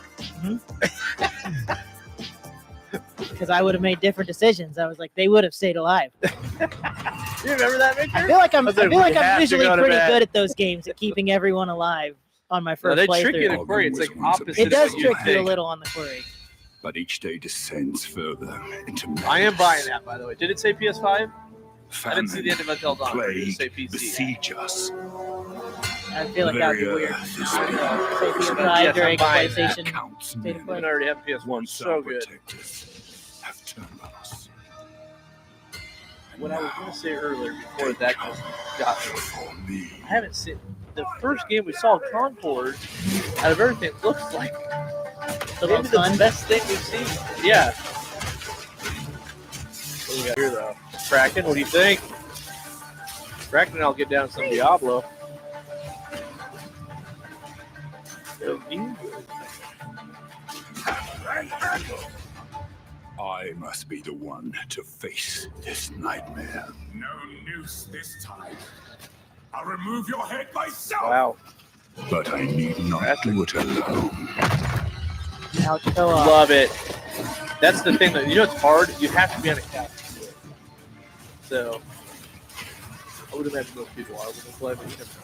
Because I would have made different decisions. I was like, they would have stayed alive. You remember that, Victor? I feel like I'm I was like, we I'm have to visually go to pretty bed. good at those games at keeping everyone alive on my No, first they playthrough. trick you in the quarry. It's like opposite. It does of what you trick you a think. little on the query. But each day descends further into madness. I am buying that, by the way. Did it say PS5? I didn't see the end of Until Dawn. Did it plague say PC? besiege us. I feel like that would be Very weird. earth is Say Yes, PS5 I'm during buying PlayStation that. counts State of men. Play. I already have PS1. Once So our good. protectors have turned on us. What I was going to say earlier before that just got me. I haven't seen the first game we saw, Concord, out of everything, it looks like maybe most the fun. best thing we've seen. Yeah. What do we got here, though? Kraken, what do you think? Kraken and I'll get down some Diablo. I must be the one to face this nightmare. No noose this time. I'll remove your head myself. Wow. But I need not do it alone. Couch co-op. Love it. That's the thing that, you know, it's hard. You have to be on a couch to do it. So, I would imagine most people are. Wouldn't play, but you never know.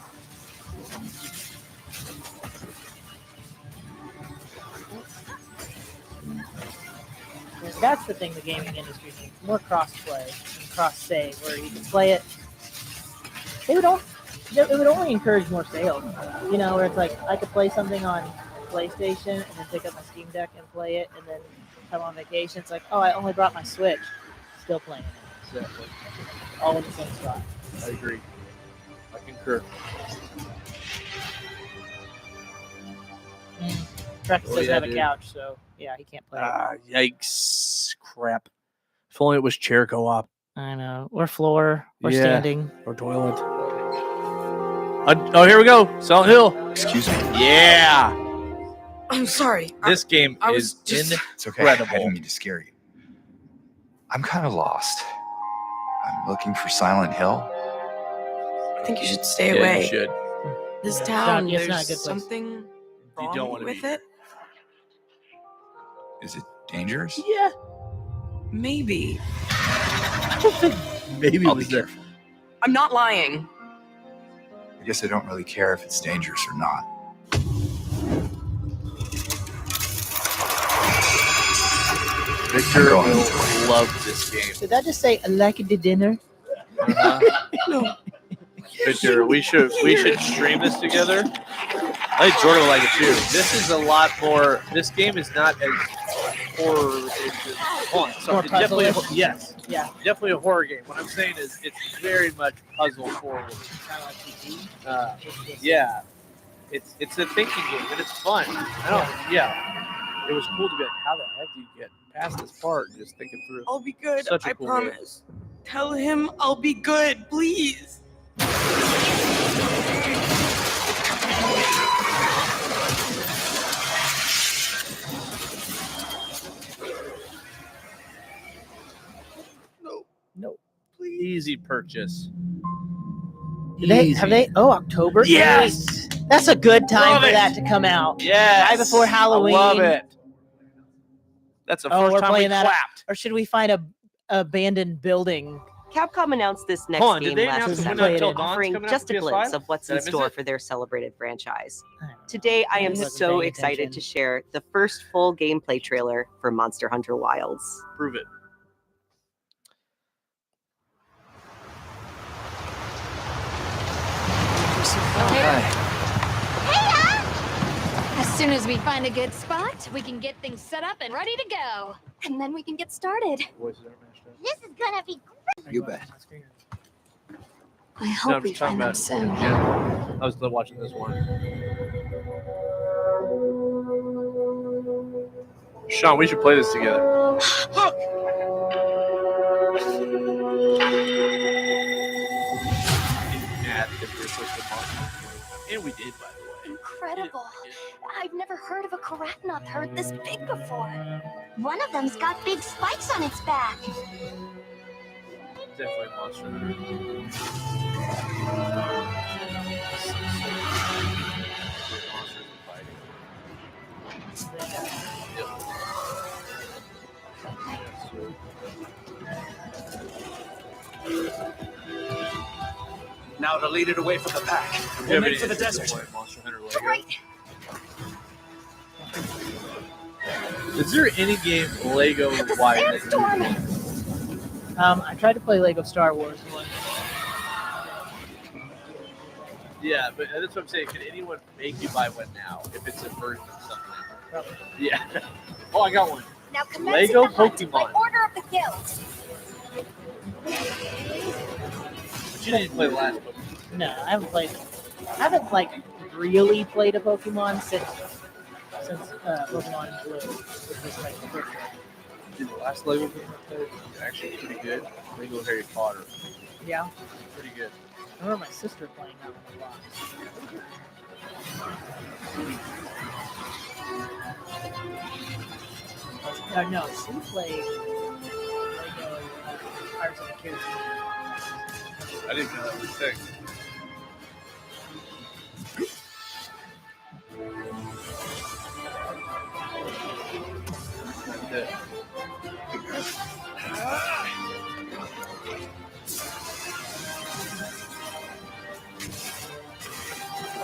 That's the thing the gaming industry needs. More cross-play and cross-save, where you can play it. It would only encourage more sales. You know, where it's like, I could play something on PlayStation and then pick up my Steam Deck and play it, and then come on vacation. It's like, oh, I only brought my Switch. Still playing it. Exactly. All in the same spot. I agree. I concur. Trax Oh, doesn't yeah, have a dude. couch, so yeah, he can't play. Yikes. Crap. If only it was chair co-op. I know. Or floor, or Yeah. standing. Or toilet. Oh, here we go. Silent Hill. Excuse me. Yeah. I'm sorry. This game I was is just- It's okay. I incredible. didn't mean to scare you. I'm kind of lost. I'm looking for Silent Hill. I think you should stay Yeah, away. you should. This It's town, not a good there's place. something wrong don't wanna with be it. Is it dangerous? Yeah. Maybe. Maybe I'll it was be there. careful. I'm not lying. I guess I don't really care if it's dangerous or not. Victor going. will love this game. Did that just say I like the dinner? No. Victor, we should stream this together. I think Jordan will like it too. This is a lot more. This game is not as horror. More Definitely, puzzle-ish? yes, Yeah. definitely a horror game. What I'm saying is, it's very much puzzle forward. Kind of like PT. Yeah, it's a thinking game and it's fun. Yeah, it was cool to be like, how the heck do you get past this part and just thinking through. I'll be good. Such a I cool promise. Tell him I'll be good, please. No. Easy purchase. Have they? Oh, October. Yes! 8th. That's a good time Love for it. that to come out. Yes. Right before Halloween. I love it. That's the first we're time we playing that. clapped. Or should we find a abandoned building? Capcom announced this next Hold on, did game they last announce December, When Until Dawn's offering coming out just for a glimpse PS5? of what's Did I in miss store it? for their celebrated franchise. I don't know. Today, I am Wasn't so paying excited attention. to share the first full gameplay trailer for Monster Hunter Wilds. Prove it. As soon as we find a good spot, we can get things set up and ready to go. And then we can get started. Voices aren't matched up. This is gonna be great. You bet. I No, hope I'm we just talking find them about. soon. Yeah. I was still watching this one. Sean, we should play this together. Look! And we did, by the way. Incredible. I've never heard of a Karatnoth herd this big before. One of them's got big spikes on its back. Definitely a monster. Now to lead it away from the pack. Yeah, We'll but make for the it's desert. like Monster Hunter Lego. Right. Is there any game Lego wide? I tried to play Lego Star Wars one. Yeah, but that's what I'm saying. Can anyone make you buy one now if it's a version of something? Probably. Yeah. Oh, I got one. Now commencing Lego the hunt by Pokemon. order of the guild. But you didn't play the last Pokemon. No, I haven't played. I haven't like really played a Pokemon since Pokemon Blue, which was like the first one. Dude, the last Lego game I played was actually pretty good. Lego Harry Potter. Yeah, Pretty good. I remember my sister playing that one a lot. No, she played Lego Pirates of the Caribbean. I didn't know that was a thing. That's it.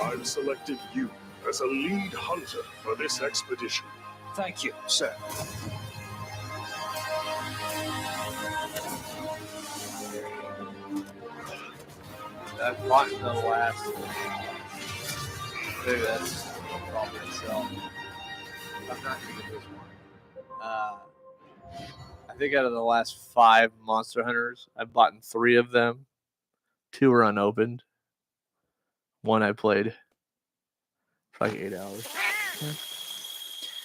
I've selected you as a lead hunter for this expedition. Thank you, sir. I've bought the last. Maybe that's probably itself. I'm not gonna get this one. I think out of the last 5 Monster Hunters, I've bought 3 of them. 2 are unopened. One I played for like 8 hours.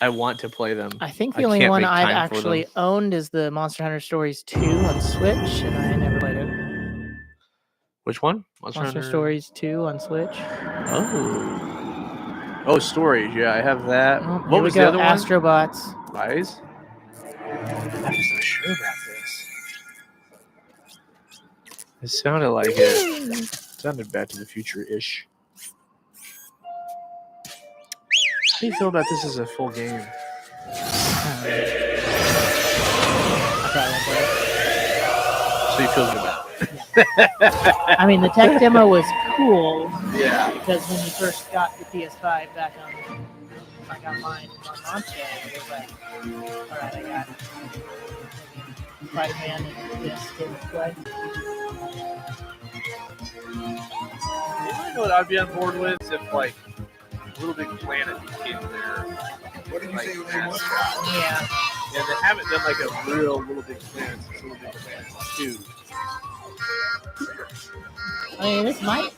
I want to play them. I think the only can't one make I've time for actually them. owned is the Monster Hunter Stories 2 on Switch, and I never played it. Which one? Monster Stories 2 on Switch. Oh, Stories. Yeah, I have that. Oh, What here we was go, the other one? Astrobots. Rise? I'm just not sure about this. It sounded like it. Sounded Back to the Future-ish. How do you feel about this as a full game? So you feel good about it? I mean, the tech demo was cool. Yeah. Because when you first got the PS5 back on, I got mine on launch day, it was like, all right, I got it. Spider-Man and this didn't play. You know what I'd be on board with if like Little Big Planet became their like mascot. Yeah. Yeah, they haven't done like a real Little Big Planet since Little Big Planet 2. I mean, this might.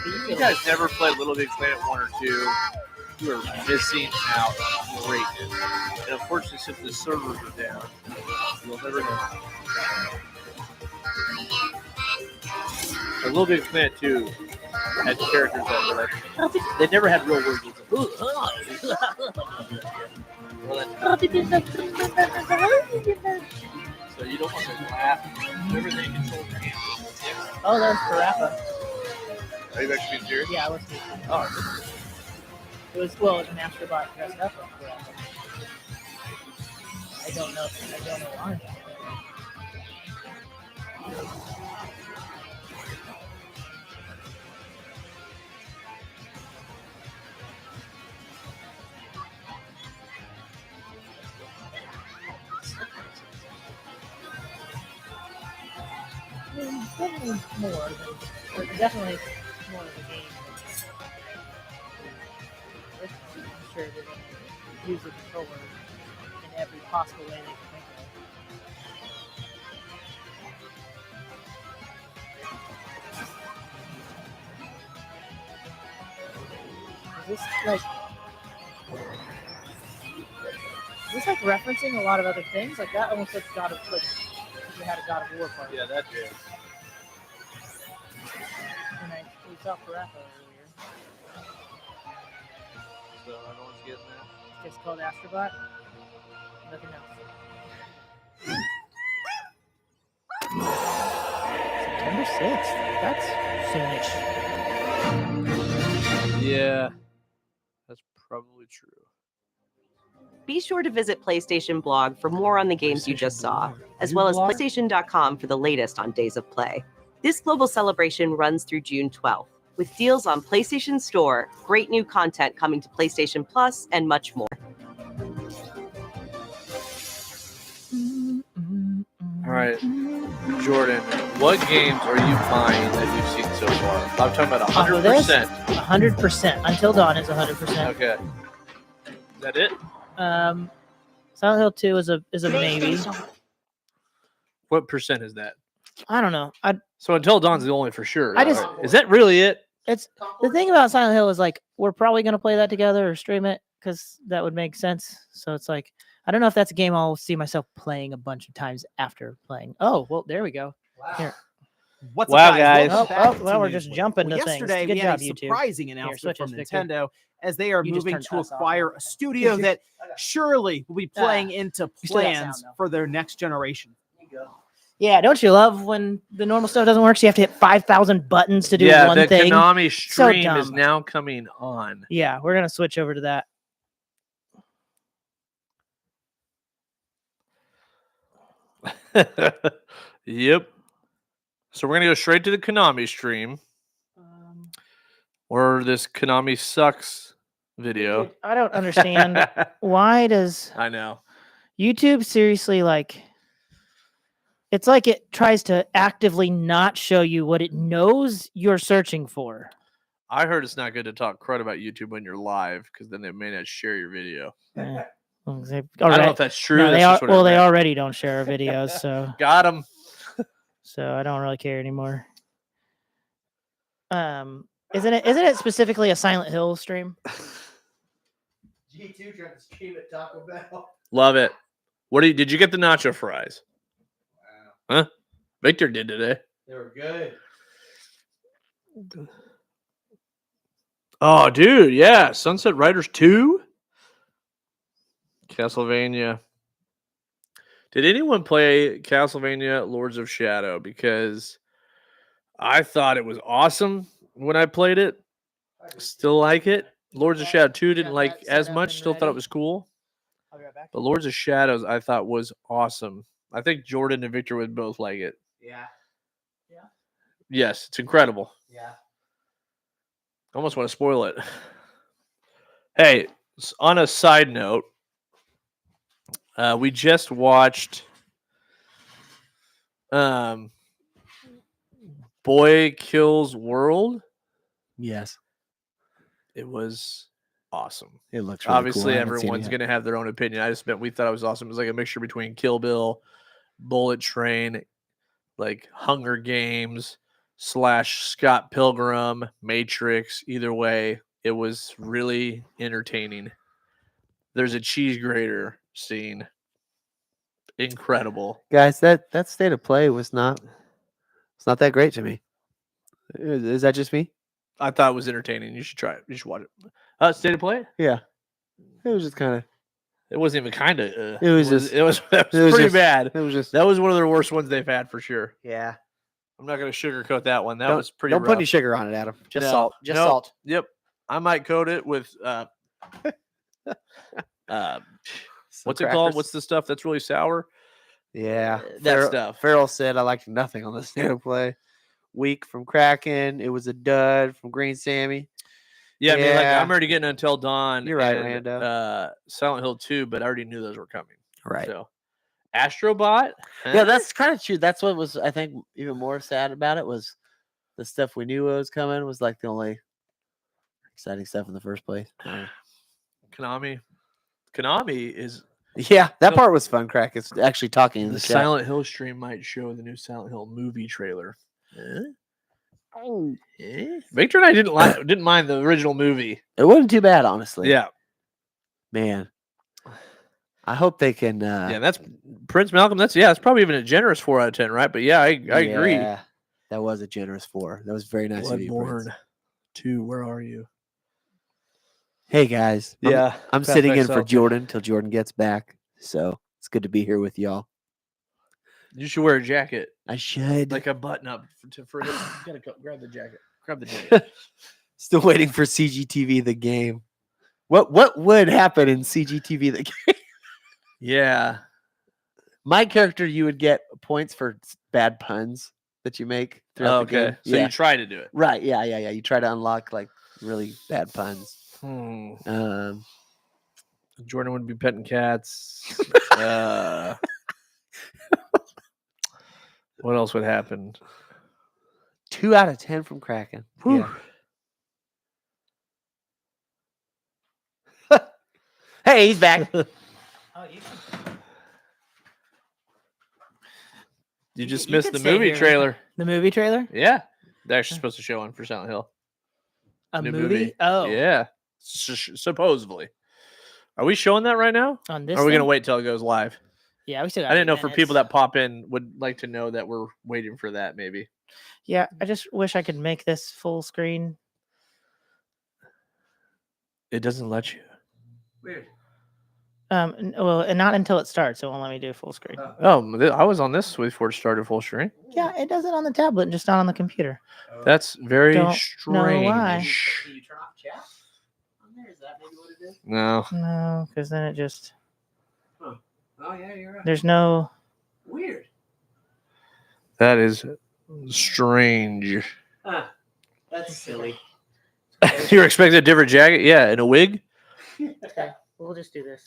If you guys never played Little Big Planet 1 or 2, you are missing out on greatness. And unfortunately, since the servers are down, you'll never know. So Little Big Planet 2 had characters that were like, they never had real words. So you don't want to laugh. Everything controls your hands. Oh, there's Parappa. Are you actually being serious? Yeah, I was thinking. Oh, It was, well, it was an Astrobot dressed up like Parappa. I don't know why. Definitely more definitely more of a game. I'm sure they're going to use the controller in every possible way they can think of. Is this like referencing a lot of other things? Like that almost like God of you had a God of War party. yeah, that did. And we saw Parappa earlier. So everyone's getting that. It's called Astrobot. Nothing else. September 6th. That's soonish. Yeah, that's probably true. Be sure to visit PlayStation Blog for more on the games you just saw, as well as PlayStation.com for the latest on Days of Play. This global celebration runs through June 12th, with deals on PlayStation Store, great new content coming to PlayStation Plus, and much more. All right, Jordan, what games are you buying that you've seen so far? I'm talking about 100%. 100%. Until Dawn is 100%. Okay. Is that it? Silent Hill 2 is a maybe. What percent is that? I don't know. So Until Dawn's the only for sure. I just- Is that really it? It's the thing about Silent Hill is like we're probably gonna play that together or stream it because that would make sense. So it's like I don't know if that's a game I'll see myself playing a bunch of times after playing. Oh well, there we go. Here. What's Wow, up, guys? guys. Welcome well, to we're News just Week. jumping to Yesterday, things. Good we had job, a YouTube. surprising Here, announcement switch from us, Victor. Nintendo as they are You just moving turned to us off. acquire a studio that surely will be playing into still got plans sound, though. for their next generation. Yeah, don't you love when the normal stuff doesn't work? So you have to hit 5,000 buttons to do one the thing. Konami So stream is dumb. now coming on. Yeah, we're gonna switch over to that. Yep. So we're gonna go straight to the Konami stream, or this Konami sucks video. Dude, I don't understand why does I know. YouTube seriously like it's like it tries to actively not show you what it knows you're searching for. I heard it's not good to talk crud about YouTube when you're live because then they may not share your video. Eh, well, they I don't know if that's true. No, that's they just what I well, they read. already don't share our videos, so Got him. so I don't really care anymore. Isn't it specifically a Silent Hill stream? G2 trying to stream at Taco Bell. Love it. Did you get the nacho fries? Wow. Huh? Victor did today. They were good. Oh, dude, yeah. Sunset Riders 2? Castlevania. Did anyone play Castlevania Lords of Shadow? Because I thought it was awesome when I played it. Still like it. Lords of Shadow 2 didn't like as much. Still thought it was cool. I'll be right back. But Lords of Shadows I thought was awesome. I think Jordan and Victor would both like it. Yeah. Yes, it's incredible. Yeah. I almost want to spoil it. Hey, on a side note, we just watched Boy Kills World. Yes. It was awesome. It looks really Obviously, cool. I haven't seen it everyone's yet. going to have their own opinion. We thought it was awesome. It was like a mixture between Kill Bill, Bullet Train, like Hunger Games / Scott Pilgrim, Matrix. Either way, it was really entertaining. There's a cheese grater scene. Incredible. Guys, that state of play was not that great to me. Is that just me? I thought it was entertaining. You should try it. You should watch it. State of play? Yeah. It was just kind of. It wasn't even kind of. It was just. It was it was pretty just- bad. It was just. That was one of the worst ones they've had for sure. Yeah. I'm not going to sugarcoat that one. That Don't- was pretty. don't put rough. any sugar on it, Adam. Just No. salt. Just Nope. salt. Yep. I might coat it with. What's it called? crackers. What's the stuff that's really sour? Yeah. That stuff. Farrell said I liked nothing on the state of play. Weak from Kraken. It was a dud from Green Sammy. Yeah, I mean, like, Yeah. I'm already getting Until Dawn. You're right, and, Rando. Silent Hill 2, but I already knew those were coming. Right. So, Astrobot. Yeah, that's kind of true. That's what was, I think, even more sad about it was the stuff we knew was coming was like the only exciting stuff in the first place. Konami. Konami is. Yeah, that part was fun. Crack. It's actually talking in The the chat. Silent Hill stream might show the new Silent Hill movie trailer. Victor and I didn't mind the original movie. It wasn't too bad, honestly. Yeah, man. I hope they can. yeah. That's Prince Malcolm. That's probably even a generous 4 out of 10, right? But yeah, I agree. Yeah, that was a generous 4. That was very nice of you, Prince. Bloodborne 2. Where are you? Hey guys. Yeah, I'm Fat sitting in myself. for Jordan till Jordan gets back. So it's good to be here with y'all. You should wear a jacket, I should. like a button up for him. You gotta grab the jacket. Grab the jacket. Still waiting for CGTV the game. What would happen in CGTV the game? Yeah. My character, you would get points for bad puns that you make throughout the Okay. game. So you try to do it. Right. Yeah. You try to unlock like really bad puns. Jordan would be petting cats. What else would happen? 2 out of 10 from Kraken. Whew. Yeah. Hey, he's back. You just You missed could the stay movie here. trailer. The movie trailer? Yeah. They're actually supposed to show one for Silent Hill. A New movie? Oh. Yeah. Supposedly. Are we showing that right now? On Or this are we going to thing? wait till it goes live? Yeah, we still got I didn't know 8 for minutes. people that pop in would like to know that we're waiting for that maybe. Yeah, I just wish I could make this full screen. It doesn't let you. Weird. Well, and not until it starts. It won't let me do full screen. Oh, I was on this before it started full screen. Yeah, it does it on the tablet, just not on the computer. That's very Don't strange. know why. Can you turn off chat on there? Is that maybe what it is? No. No, because then it just Oh yeah, you're right. there's no. Weird. That is strange. Huh. That's silly. You were expecting a different jacket? Yeah, and a wig? Okay, we'll just do this.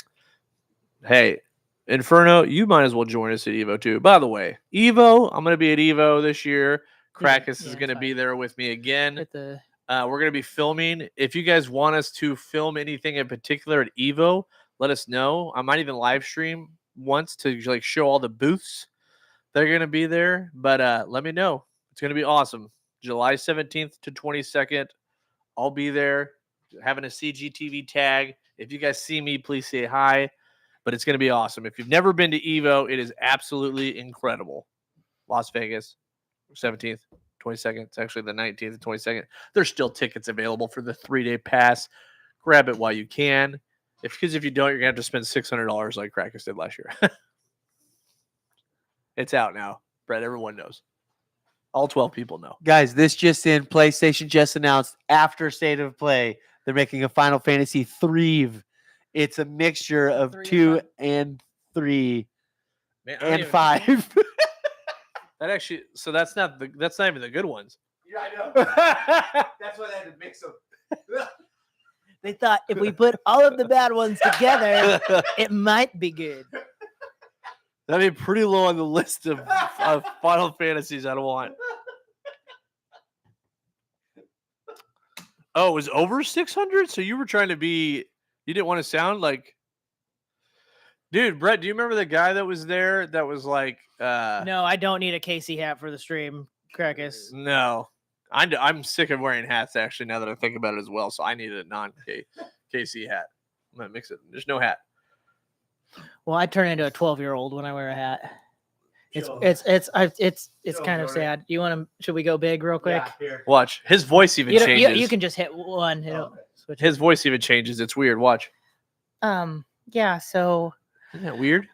Hey, Inferno, you might as well join us at Evo too. By the way, Evo, I'm going to be at Evo this year. Krakus is going to be there with me again. At the We're going to be filming. If you guys want us to film anything in particular at Evo, let us know. I might even live stream once to like show all the booths that are going to be there. But let me know. It's going to be awesome. July 17th to 22nd. I'll be there having a CGTV tag. If you guys see me, please say hi. But it's going to be awesome. If you've never been to Evo, it is absolutely incredible. Las Vegas, 17th, 22nd. It's actually the 19th and 22nd. There's still tickets available for the 3-day pass. Grab it while you can. Because if you don't, you're going to have to spend $600 like Krakus did last year. It's out now. Brett, everyone knows. All 12 people know. Guys, this just in. PlayStation just announced after State of Play, they're making a Final Fantasy 3. It's a mixture of 2 and 3 and 5. That actually, so that's not even the good ones. Yeah, I know. That's why they had to mix them. They thought if we put all of the bad ones together, it might be good. That'd be pretty low on the list of Final Fantasies I'd want. Oh, it was over 600? So you were trying to be, you didn't want to sound like, dude, Brett, do you remember the guy that was there that was like, No, I don't need a Casey hat for the stream, Krakus. No, I'm sick of wearing hats actually now that I think about it as well. So I need a non-KC hat. I'm going to mix it. There's no hat. Well, I turn into a 12-year-old when I wear a hat. It's kind of sad. You want to? Should we go big real quick? Yeah, Watch. His voice even changes. You can just hit one. Switch. His voice even changes. It's weird. Watch. Yeah. So. Isn't that weird?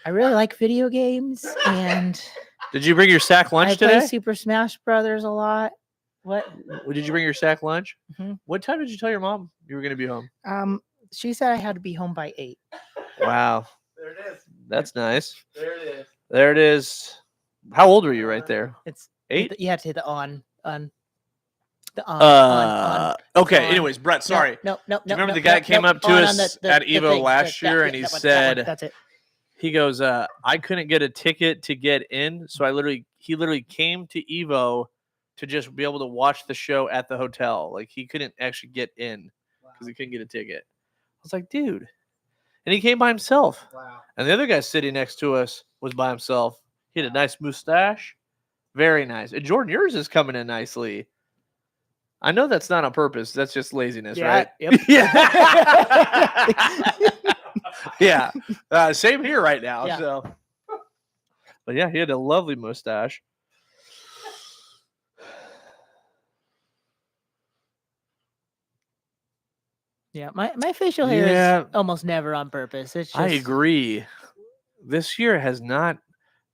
I really like video games, and. Did you bring your sack lunch I today? play Super Smash Brothers a lot. What? Did you bring your sack lunch? Mm-hmm. What time did you tell your mom you were going to be home? She said I had to be home by 8. Wow. There it is. That's nice. There it is. There it is. How old were you right there? It's 8? You have to hit the on. The Okay. on. Anyways, Brett, sorry. No. Do you remember the guy that came up to us at Evo last year and he said, that's it. He goes, I couldn't get a ticket to get in. So he literally came to Evo to just be able to watch the show at the hotel. Like he couldn't actually get in because he couldn't get a ticket. I was like, dude. And he came by himself. Wow. And the other guy sitting next to us was by himself. He had a nice mustache. Very nice. And Jordan, yours is coming in nicely. I know that's not on purpose. That's just laziness, right? Yep. Yeah. Same here right now. Yeah. So, but yeah, he had a lovely mustache. Yeah, my facial hair is almost never on purpose. It's just, I agree. This year has not.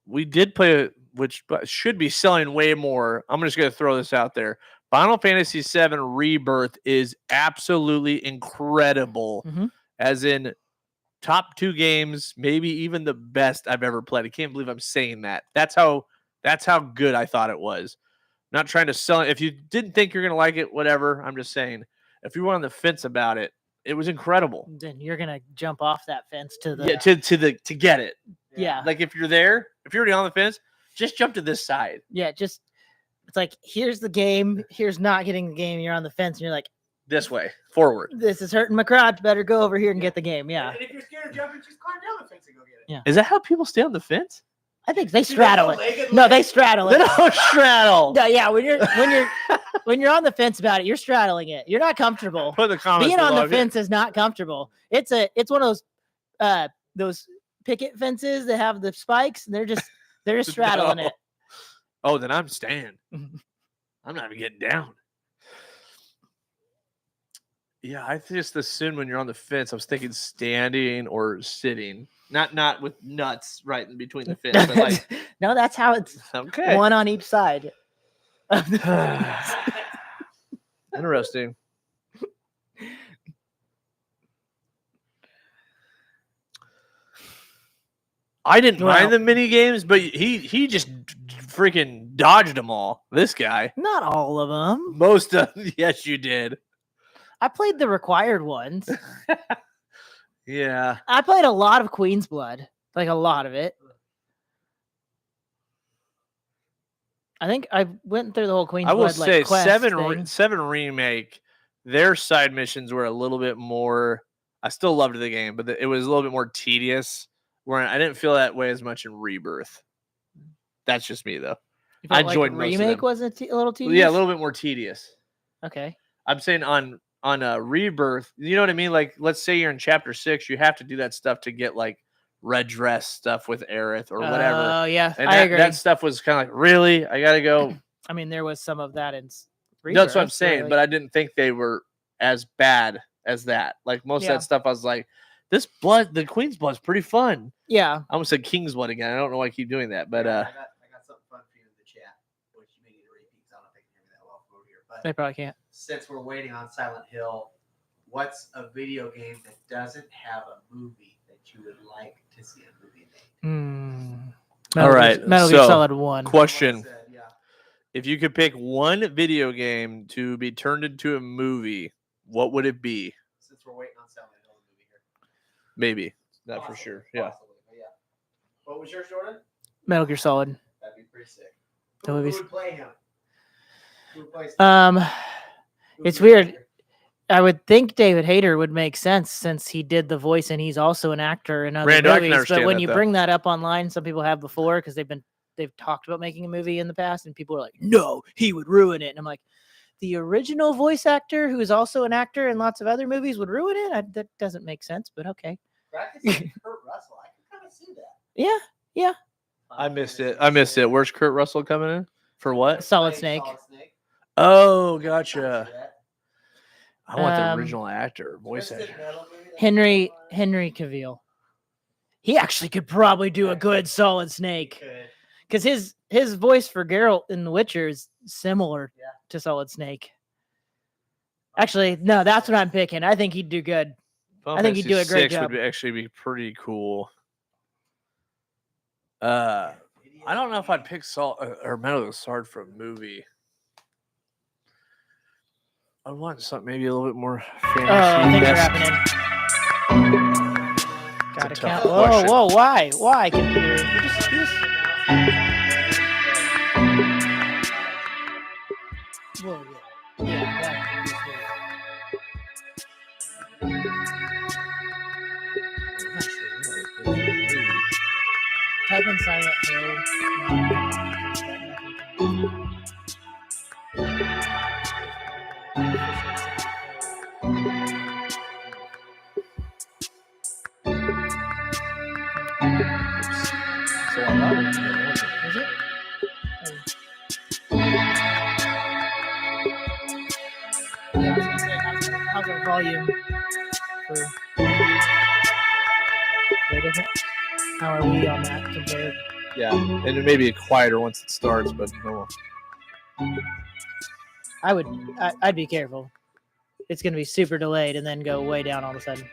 We did play, which should be selling way more. I'm just going to throw this out there. Final Fantasy VII Rebirth is absolutely incredible. Mm-hmm. As in top 2 games, maybe even the best I've ever played. I can't believe I'm saying that. That's how good I thought it was. Not trying to sell it. If you didn't think you're going to like it, whatever. I'm just saying. If you were on the fence about it, it was incredible. Then you're gonna jump off that fence to the to get it. Yeah. Like if you're there, if you're already on the fence, just jump to this side. Yeah, it's like here's the game, here's not getting the game. You're on the fence, and you're like, this way, forward. This is hurting my crotch. Better go over here and get the game. Yeah. And if you're scared of jumping, just climb down the fence and go get it. Yeah. Is that how people stay on the fence? I think they straddle it. No, they straddle it. They don't straddle. No, yeah, when you're on the fence about it, you're straddling it. You're not comfortable. Put the comments Being on below. the fence is not comfortable. It's one of those picket fences that have the spikes, and they're just straddling it. Oh, then I'm staying. I'm not even getting down. Yeah, I just assumed when you're on the fence, I was thinking standing or sitting. Not with nuts right in between the fence. But like, no, that's how it's okay. One on each side. Interesting. I didn't mind the mini games, but he just freaking dodged them all. This guy. Not all of them. Most of them. Yes, you did. I played the required ones. Yeah. I played a lot of Queen's Blood. Like a lot of it. I think I went through the whole Queen's I will Blood say quest thing. 7 Remake, their side missions were a little bit more. I still loved the game, but it was a little bit more tedious. Where I didn't feel that way as much in Rebirth. That's just me though. I enjoyed most of them. Remake was a little tedious. Yeah, a little bit more tedious. Okay. I'm saying on a Rebirth, you know what I mean? Like, let's say you're in chapter 6, you have to do that stuff to get like red dress stuff with Aerith or whatever. Oh, yeah, and I that, agree. that stuff was kind of like, really? I gotta go. I mean, there was some of that in That's what I'm Rebirth, saying, really. but I didn't think they were as bad as that. Like most of Yeah. that stuff, I was like, this blood, the Queen's blood's pretty fun. Yeah. I almost said King's blood again. I don't know why I keep doing that, but I got something fun for you in the chat, which you may need to repeat because I don't know if they can hear me that well from over here. But They probably can't. since we're waiting on Silent Hill, what's a video game that doesn't have a movie that you would like to see a movie made? all right. Metal Gear so, Solid 1. Question. If you could pick one video game to be turned into a movie, what would it be? Since we're waiting on Silent Hill movie here. Maybe. Not for sure. Yeah. Possibly, but yeah. What was yours, Jordan? Metal Gear Solid. That'd be pretty sick. The Who movies. would play him? Who would play It's weird. I would think David Hayter would make sense since he did the voice and he's also an actor in other Brando, I can movies. But understand when that, you though. bring that up online, some people have before because they've talked about making a movie in the past, and people are like, "No, he would ruin it." And I'm like, the original voice actor, who is also an actor in lots of other movies, would ruin it. That doesn't make sense, but okay. Kurt Russell. I can kind of see that. Yeah, yeah. I missed it. Where's Kurt Russell coming in? For what? Solid Snake. Oh, gotcha. I want the Um, original actor, voice actor. Henry Cavill. He actually could probably do a good Solid Snake. Because his voice for Geralt in The Witcher is similar to Solid Snake. Actually, no, that's what I'm picking. I think he'd do good. I think he'd do a great job. Would actually be pretty cool. I don't know if I'd pick or Metal Gear Solid for a movie. I want something maybe a little bit more fantasy. Oh, things are happening. Gotta count. Whoa, why? Why, computer? You just... Whoa, yeah. That is weird. Type in Silent Hill. Is it? Yeah, I was gonna say, how's our volume for way different? How are we on that compared? Yeah, and it may be quieter once it starts, but no. I'd be careful. It's gonna be super delayed and then go way down all of a sudden.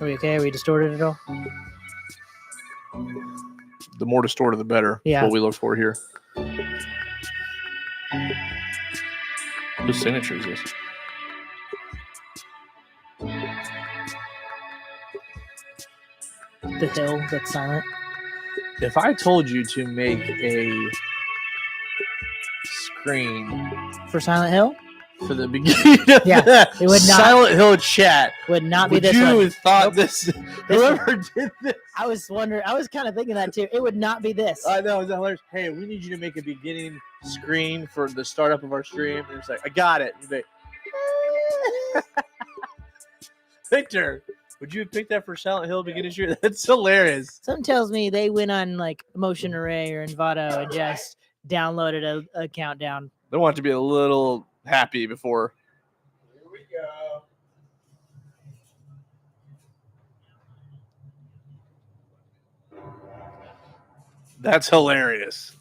Are we okay? Are we distorted at all? The more distorted, the better. Yeah. What we look for here. Whose signature is this? The hill that's silent. If I told you to make a screen For Silent Hill? for the beginning of Yeah, the it would not- Silent Hill chat, Would not be would this you one. have thought Nope. this? This Whoever did this. I was wondering. I was kind of thinking that too. It would not be this. I know, it's hilarious. Hey, we need you to make a beginning screen for the startup of our stream. And it's like, I got it. You'd be like, Victor, would you have picked that for Silent Hill beginning stream? That's hilarious. Something tells me they went on like Motion Array or Envato and just downloaded a countdown. They want it to be a little happy before. Here we go. That's hilarious.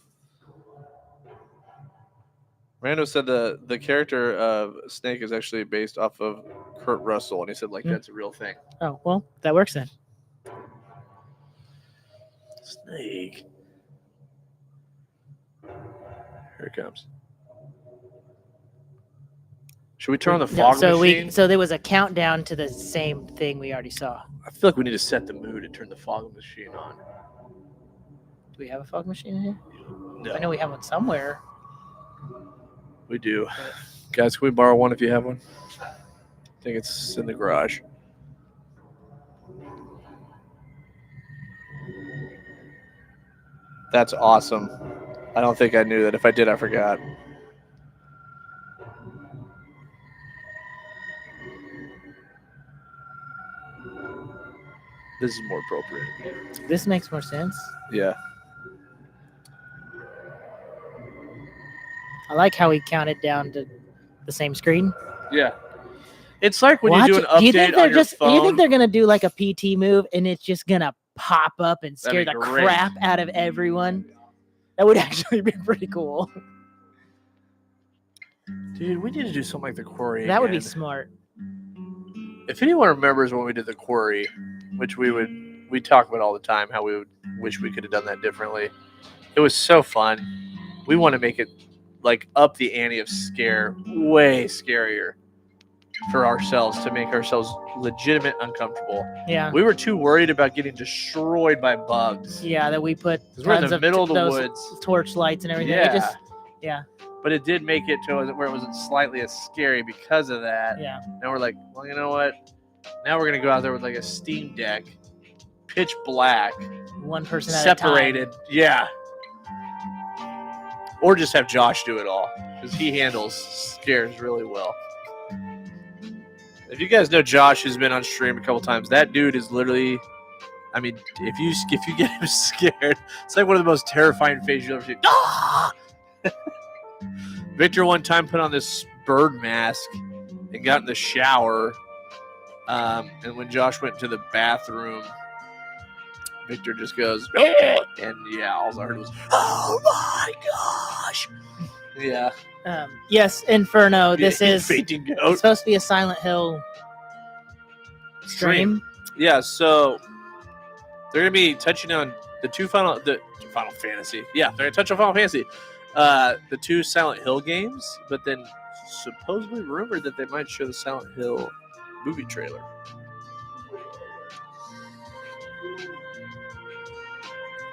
Rando said the character of Snake is actually based off of Kurt Russell, and he said like that's a real thing. Oh well, that works then. Snake. Here it comes. Should we turn on the fog machine? So there was a countdown to the same thing we already saw. I feel like we need to set the mood and turn the fog machine on. Do we have a fog machine in here? No. I know we have one somewhere. We do. Guys, can we borrow one if you have one? I think it's in the garage. That's awesome. I don't think I knew that. If I did, I forgot. This is more appropriate. This makes more sense. Yeah. I like how he counted down to the same screen. Yeah. It's like when Watch you do an it. Do you think update they're on your just? phone. Do you think they're gonna do like a PT move and it's just gonna pop up and scare That'd the be great. crap out of everyone? That would actually be pretty cool. Dude, we need to do something like the Quarry. That would be again. smart. If anyone remembers when we did the Quarry, which we talk about all the time, how we would wish we could have done that differently. It was so fun. We want to make it like up the ante of scare, way scarier for ourselves to make ourselves legitimate uncomfortable. Yeah. We were too worried about getting destroyed by bugs. Yeah, that we put 'Cause we're in tons the of middle of the those woods. torch lights and everything. Yeah. It just, yeah. But it did make it to where it wasn't slightly as scary because of that. Yeah. Now we're like, well, you know what? Now we're gonna go out there with like a Steam Deck, pitch black, One person at separated. a time. Yeah. Or just have Josh do it all because he handles scares really well. If you guys know Josh, who's been on stream a couple times, that dude is literally. I mean, if you get him scared, it's like one of the most terrifying faces you'll ever see. Ah! Victor one time put on this bird mask and got in the shower. And when Josh went to the bathroom, Victor just goes, and yeah, all I heard was, oh my gosh. Yeah. Yes, Inferno. This is Fainting goat. it's supposed to be a Silent Hill stream. Yeah, so they're gonna be touching on the Final Fantasy. Yeah, they're gonna touch on Final Fantasy. The 2 Silent Hill games, but then supposedly rumored that they might show the Silent Hill movie trailer.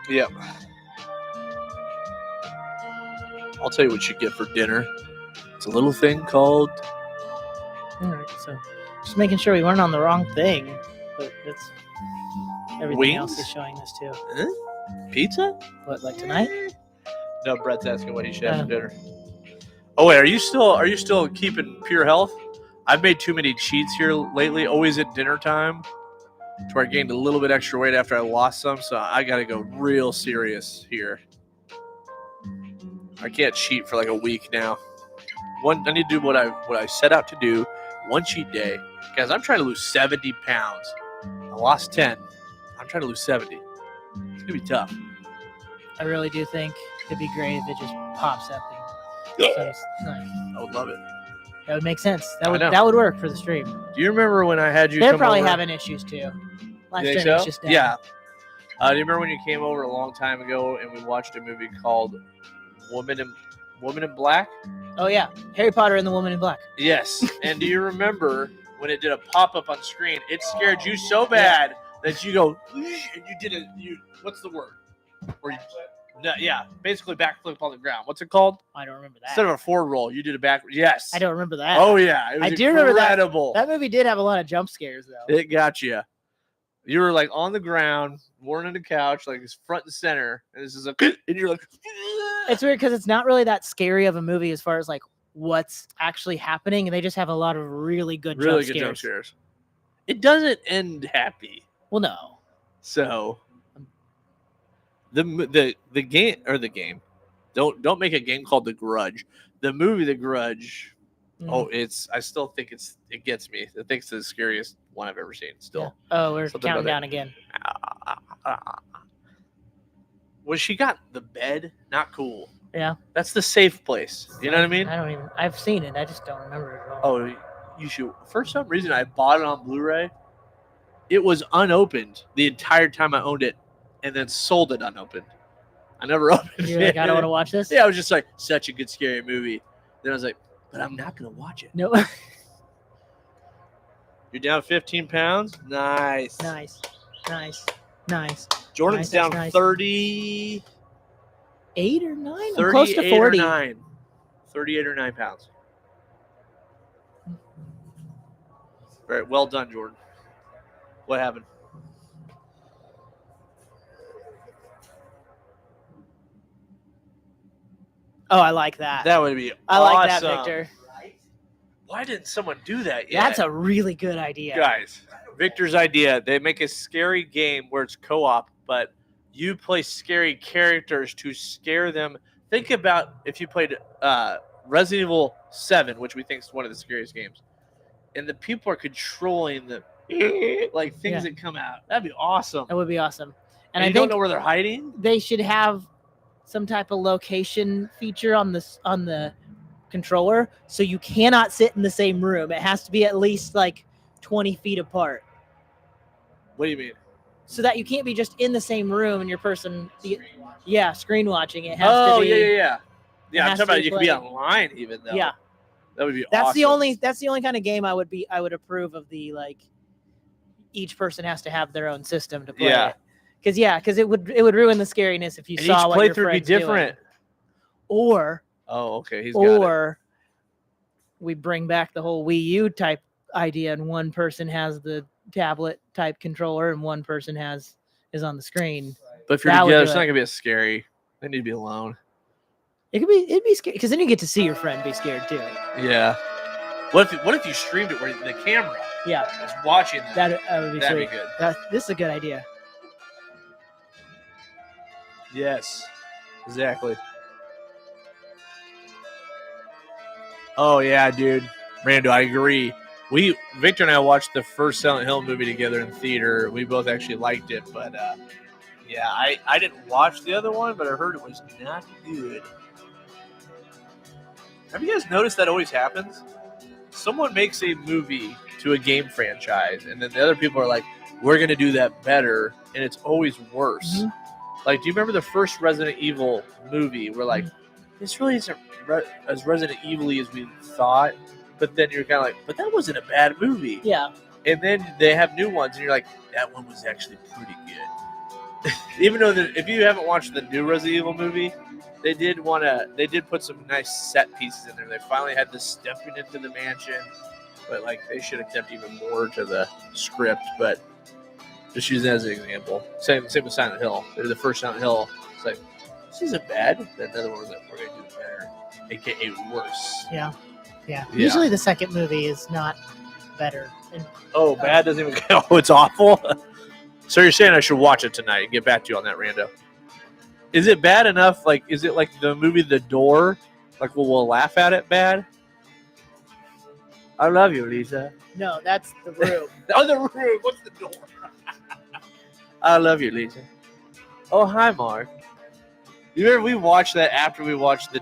Yep. I'll tell you what you get for dinner. It's a little thing called All right, so just making sure we weren't on the wrong thing, but that's everything else Wings? is showing us too. pizza. What, like tonight? No, Brett's asking what he should have for dinner. Oh wait, are you still keeping pure health? I've made too many cheats here lately, always at dinner time, to where I gained a little bit extra weight after I lost some, so I gotta go real serious here. I can't cheat for like a week now. I need to do what I set out to do, one cheat day. Guys, I'm trying to lose 70 pounds. I lost 10. I'm trying to lose 70. It's gonna be tough. I really do think it'd be great if it just pops up. I would love it. That would make sense. I know. That would work for the stream. Do you remember when I had you They're come probably over? having issues too. Last You think stream was so? just down. Yeah. Do you remember when you came over a long time ago and we watched a movie called Woman in Black? Oh yeah, Harry Potter and the Woman in Black. Yes. And do you remember when it did a pop up on screen? It scared you so bad that you go and what's the word? Or basically backflip on the ground. What's it called? I don't remember that. Instead of a forward roll, you did a back. Yes. I don't remember that. Oh yeah, it was I do remember that. incredible. That movie did have a lot of jump scares though. It got you. You were like on the ground, worn on the couch, like it's front and center, and this is a, and you're like, It's weird because it's not really that scary of a movie as far as like what's actually happening, and they just have a lot of really good jump scares. It doesn't end happy. Well, no. So the game. Don't make a game called The Grudge. The movie The Grudge. Oh, I still think it gets me. I think it's the scariest one I've ever seen. Still. Yeah. Oh, we're Something counting about down it. again. When she got the bed, not cool. Yeah. That's the safe place. You know what I mean? I've seen it. I just don't remember it at all. Oh, you should. For some reason, I bought it on Blu-ray. It was unopened the entire time I owned it, and then sold it unopened. I never opened it. You're like, I don't want to watch this? Yeah, I was just like, such a good scary movie. Then I was like, but I'm not gonna watch it. No. You're down 15 pounds. Nice. Nice. Jordan's Nice, down nice. 30. 8 or 9? I'm close to 38 or 40. 9. 38 or 9 pounds. Very well done, Jordan. What happened? Oh, I like that. That would be I like that, awesome. Victor. Why didn't someone do that yet? That's a really good idea. Guys, Victor's idea. They make a scary game where it's co-op, but you play scary characters to scare them. Think about if you played Resident Evil 7, which we think is one of the scariest games, and the people are controlling the like things that come out. That'd be awesome. That would be awesome. And I you think don't know where they're hiding? They should have some type of location feature on the controller, so you cannot sit in the same room. It has to be at least like 20 feet apart. What do you mean? So that you can't be just in the same room and your person, screen watching. It has to be. Yeah, I'm has talking to about be you could be played. online even though. Yeah. That would be That's awesome. That's the only kind of game I would approve of. The like, each person has to have their own system to play it. Because it would ruin the scariness if you And saw each what your playthrough would be friend's doing. different. Or Okay, he's got it. or we bring back the whole Wii U type idea, and one person has the tablet type controller, and one person is on the screen. But if you're That would together, do it's not it. gonna be as scary. They need to be alone. It'd be scary because then you get to see your friend be scared too. Yeah. What if you streamed it where the camera Yeah, is watching them? that would be That'd be sweet. good. This is a good idea. Yes. Exactly. Oh yeah, dude. Rando, I agree. Victor and I watched the first Silent Hill movie together in theater. We both actually liked it, but yeah, I didn't watch the other one, but I heard it was not good. Have you guys noticed that always happens? Someone makes a movie to a game franchise, and then the other people are like, we're going to do that better, and it's always worse. Mm-hmm. Like, do you remember the first Resident Evil movie? We're like, this really isn't as Resident Evil-y as we thought, but then you're kind of like, but that wasn't a bad movie. Yeah. And then they have new ones, and you're like, that one was actually pretty good. Even though if you haven't watched the new Resident Evil movie, they did put some nice set pieces in there. They finally had this stepping into the mansion, but like they should have kept even more to the script. But just use that as an example. Same with Silent Hill. They're the first Silent Hill. It's like, this isn't bad. Then another one was like, we're gonna do it better, aka worse. Yeah. Yeah. Usually the second movie is not better. And, Oh, bad doesn't even go. Oh, it's awful. So you're saying I should watch it tonight and get back to you on that, Rando? Is it bad enough? Like, is it like the movie The Door? Like, we'll laugh at it bad? I love you, Lisa. No, that's The Room. Oh, The Room. What's The Door? I love you, Lisa. Oh, hi, Mark. You remember we watched that after we watched the...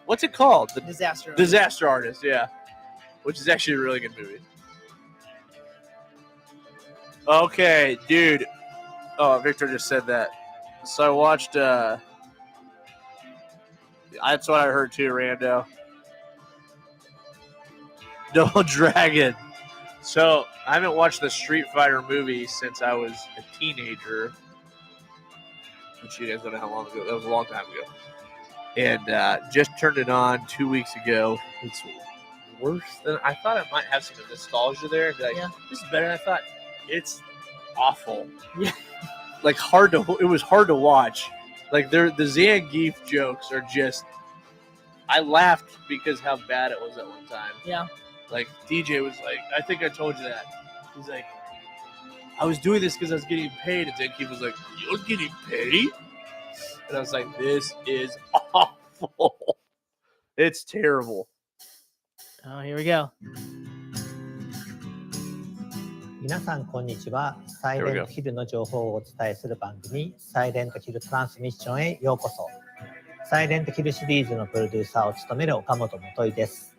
What's it called? The Disaster Artist. Disaster Artist, yeah. Which is actually a really good movie. Okay, dude. Oh, Victor just said that. So I watched, that's what I heard too, Rando. Double Dragon. So I haven't watched the Street Fighter movie since I was a teenager. Which you guys don't know how long ago. That was a long time ago. And just turned it on 2 weeks ago. It's worse than I thought. It might have some nostalgia there. Be like, this is better than I thought. It's awful. Yeah. Like it was hard to watch. Like the Zangief jokes are just, I laughed because how bad it was at one time. Yeah. Like DJ was like, I think I told you that. He's like, I was doing this because I was getting paid. And Zangief was like, you're getting paid? And I was like, this is awful. It's terrible. Oh, here we go. 皆さんこんにちは。サイレントヒルの情報をお伝えする番組サイレントヒルトランスミッションへようこそ。サイレントヒルシリーズのプロデューサーを務める岡本元井です。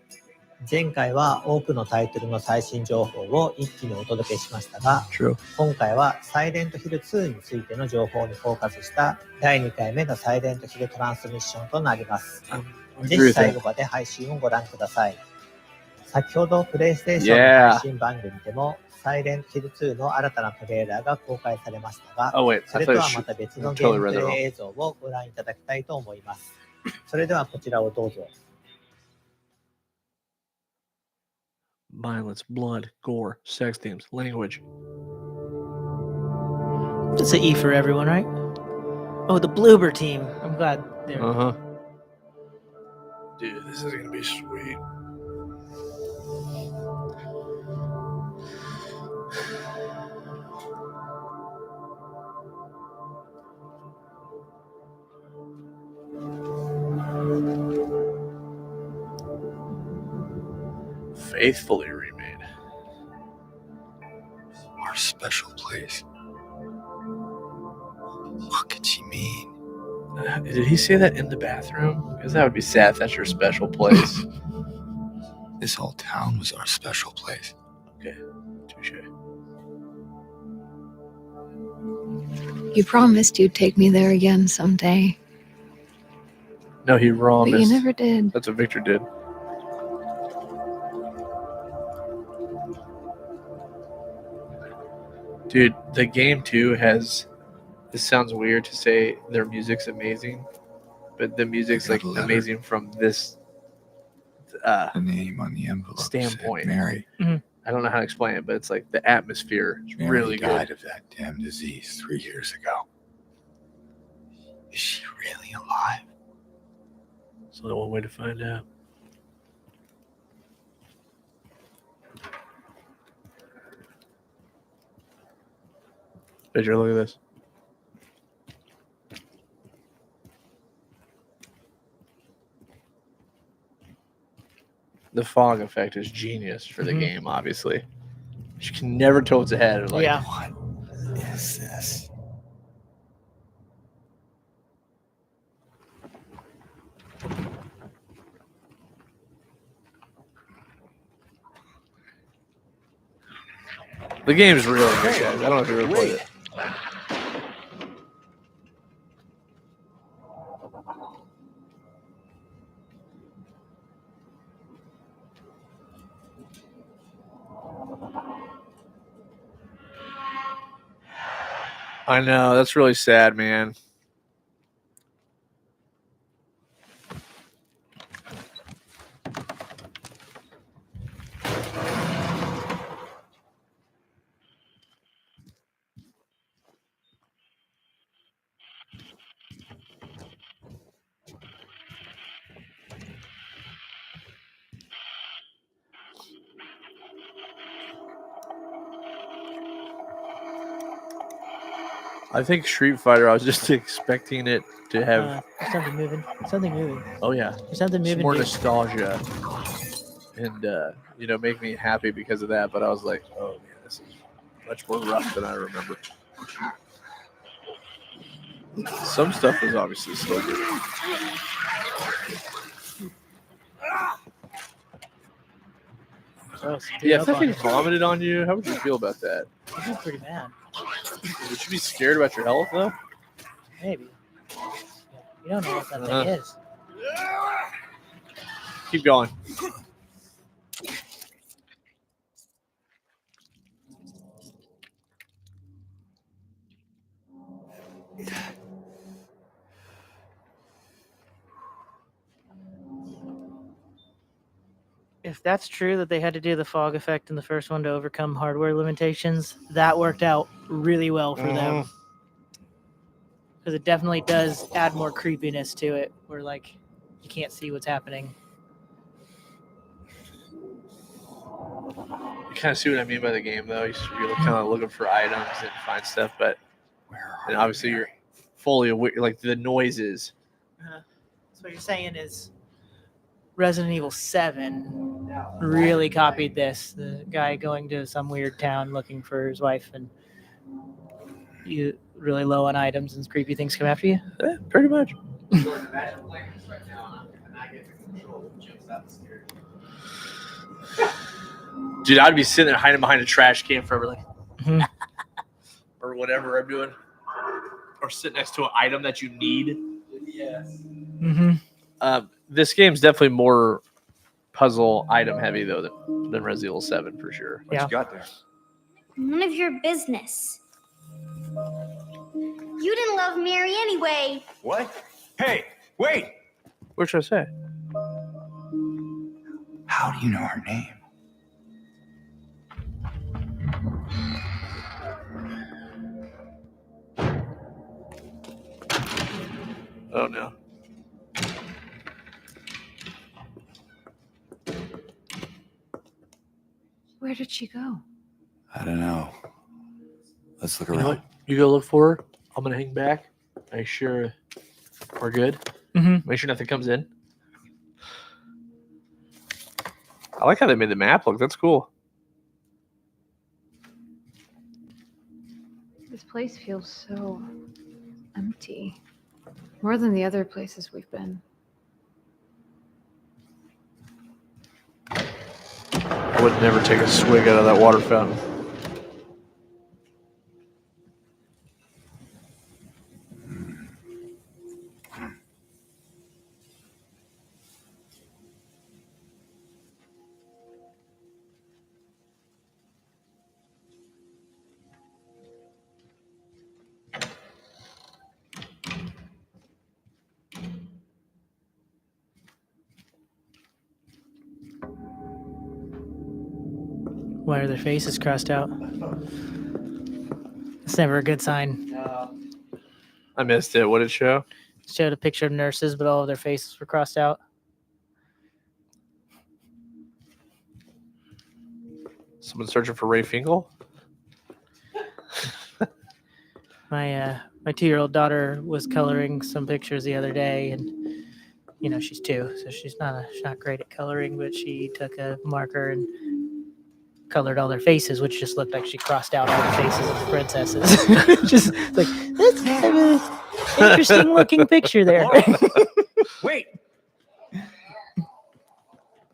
前回は多くのタイトルの最新情報を一気にお届けしましたが、今回はサイレントヒル2についての情報にフォーカスした第2回目のサイレントヒルトランスミッションとなります。ぜひ最後まで配信をご覧ください。先ほどプレイステーションの配信番組でも、サイレントヒル2の新たなトレーラーが公開されましたが、それとはまた別のゲームプレイ映像をご覧いただきたいと思います。それではこちらをどうぞ。Violence, blood, gore, sex themes, language. It's an E for everyone, right? Oh, the Bloober team. I'm glad they're. Dude, this is gonna be sweet. Faithfully remade. Our special place. What could she mean? Did he say that in the bathroom? Because that would be sad. That's your special place. This whole town was our special place. Okay, touche. You promised you'd take me there again someday, No, he wrong. but you never did. That's what Victor did. Dude, the game too has. This sounds weird to say their music's amazing, but the music's like amazing from this The name on the envelope standpoint. said Mary. I don't know how to explain it, but it's like the atmosphere is Mary really died good. of that damn disease 3 years ago. Is she really alive? There's only one way to find out. Victor, look at this. The fog effect is genius for the game, obviously. You can never tell what's ahead. Like, Yeah. What is this? the game's really good, guys. I don't know if you ever played it. I know, that's really sad, man. I think Street Fighter, I was just expecting it to have. Something moving. Something moving. Oh yeah, There's something some moving. more dude. nostalgia, and make me happy because of that. But I was like, oh man, this is much more rough than I remember. Some stuff is obviously still good. Gross. Yeah, if that thing vomited on you, how would you feel about that? I'd be pretty mad. Would you be scared about your health though? Maybe. You don't know what that Uh-huh. thing is. Keep going. If that's true that they had to do the fog effect in the first one to overcome hardware limitations, that worked out really well for them. Because it definitely does add more creepiness to it, where like you can't see what's happening. You kind of see what I mean by the game, though. You're kind of looking for items and find stuff, but and obviously you're fully aware, like the noises. So what you're saying is Resident Evil 7 really copied this. The guy going to some weird town looking for his wife, and you really low on items and creepy things come after you. Yeah, pretty much. Dude, I'd be sitting there hiding behind a trash can forever, like, or whatever I'm doing, or sit next to an item that you need. Yes. This game's definitely more puzzle item heavy though than Resident Evil 7 for sure. What you got there? None of your business. You didn't love Mary anyway. What? Hey, wait! What should I say? How do you know her name? Oh no. Where did she go? I don't know. Let's look You know around. what? You go look for her. I'm gonna hang back. Make sure we're good. Mm-hmm. Make sure nothing comes in. I like how they made the map look. That's cool. This place feels so empty. More than the other places we've been. I would never take a swig out of that water fountain. Why are their faces crossed out? It's never a good sign. I missed it. What did it show? It showed a picture of nurses, but all of their faces were crossed out. Someone searching for Ray Finkel? My 2-year-old daughter was coloring some pictures the other day, and you know she's 2, so she's not great at coloring, but she took a marker and colored all their faces, which just looked like she crossed out all the faces of the princesses. Just like, that's kind of an interesting looking picture there. Wait.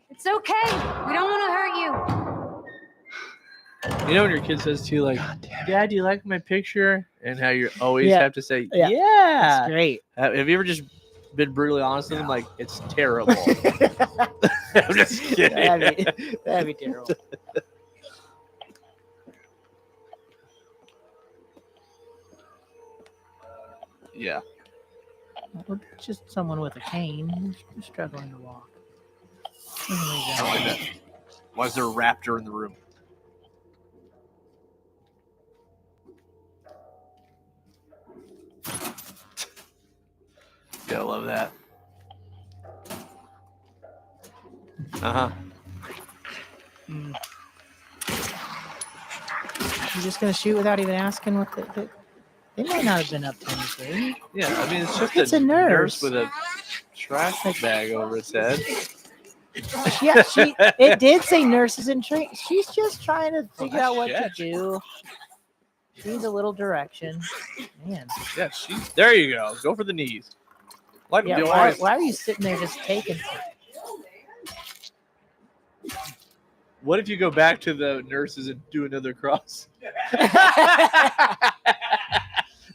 It's okay. We don't want to hurt you. You know when your kid says to you, like, Dad, do you like my picture? And how you always Yeah. have to say, Yeah. yeah. That's great. Have you ever just been brutally honest with them? Like, it's terrible. I'm just kidding. That'd be terrible. Yeah. Or just someone with a cane who's struggling to walk. I like that. Why is there a raptor in the room? Gotta love that. Uh-huh. You're just gonna shoot without even asking what they might not have been up to anything. Yeah, I mean, it's just It's a nurse. with a trash bag over its head. Yeah, it did say nurses in training. She's just trying to figure out what to shit. do. She needs a little direction. Man. Yeah, there you go. Go for the knees. Like, Yeah, why are you sitting there just taking? What if you go back to the nurses and do another cross?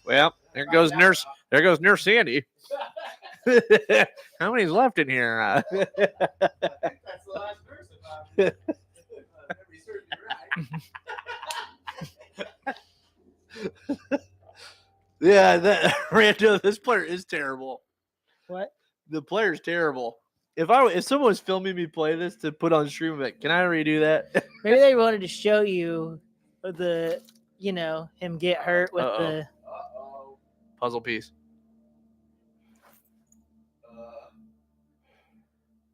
Well, there goes Nurse Sandy. How many's left in here? That's the last person. Yeah, Rando, this player is terrible. What? The player's terrible. If someone was filming me play this to put on stream, I'm like, can I redo that? Maybe they wanted to show you him get hurt with the. Puzzle piece.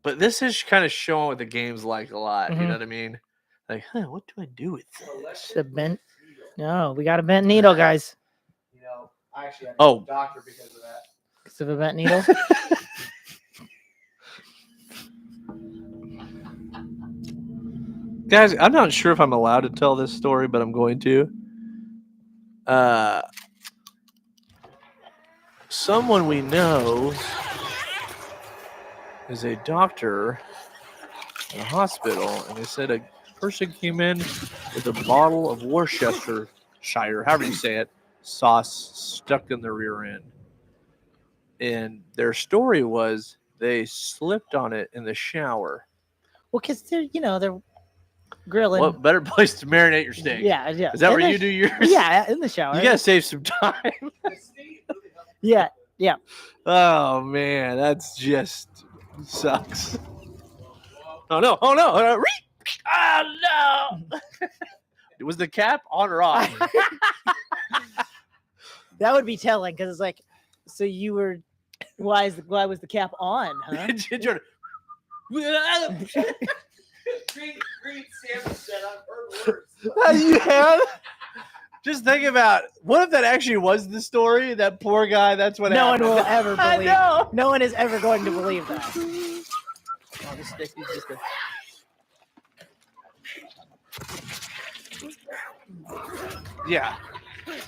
But this is kind of showing what the game's like a lot. You know what I mean? Like, what do I do with this? The bent. No, we got a bent needle, guys. You know, I actually had Oh. a doctor because of that. Because of a bent needle. Guys, I'm not sure if I'm allowed to tell this story, but I'm going to. Someone we know is a doctor in a hospital, and they said a person came in with a bottle of Worcestershire, however you say it, sauce stuck in the rear end. And their story was they slipped on it in the shower. Well, because they're grilling. What better place to marinate your steak? Yeah. Is that where you do yours? Yeah, in the shower. You gotta save some time. Yeah. Oh man, that's just sucks. Oh no! Oh no! Was the cap on or off? That would be telling because it's like, so you were. Why was the cap on? Huh? You have? Just think about what if that actually was the story. That poor guy. That's what No one happened. will ever I believe. know. No one is ever going to believe that. Oh, this stick is just a... Yeah.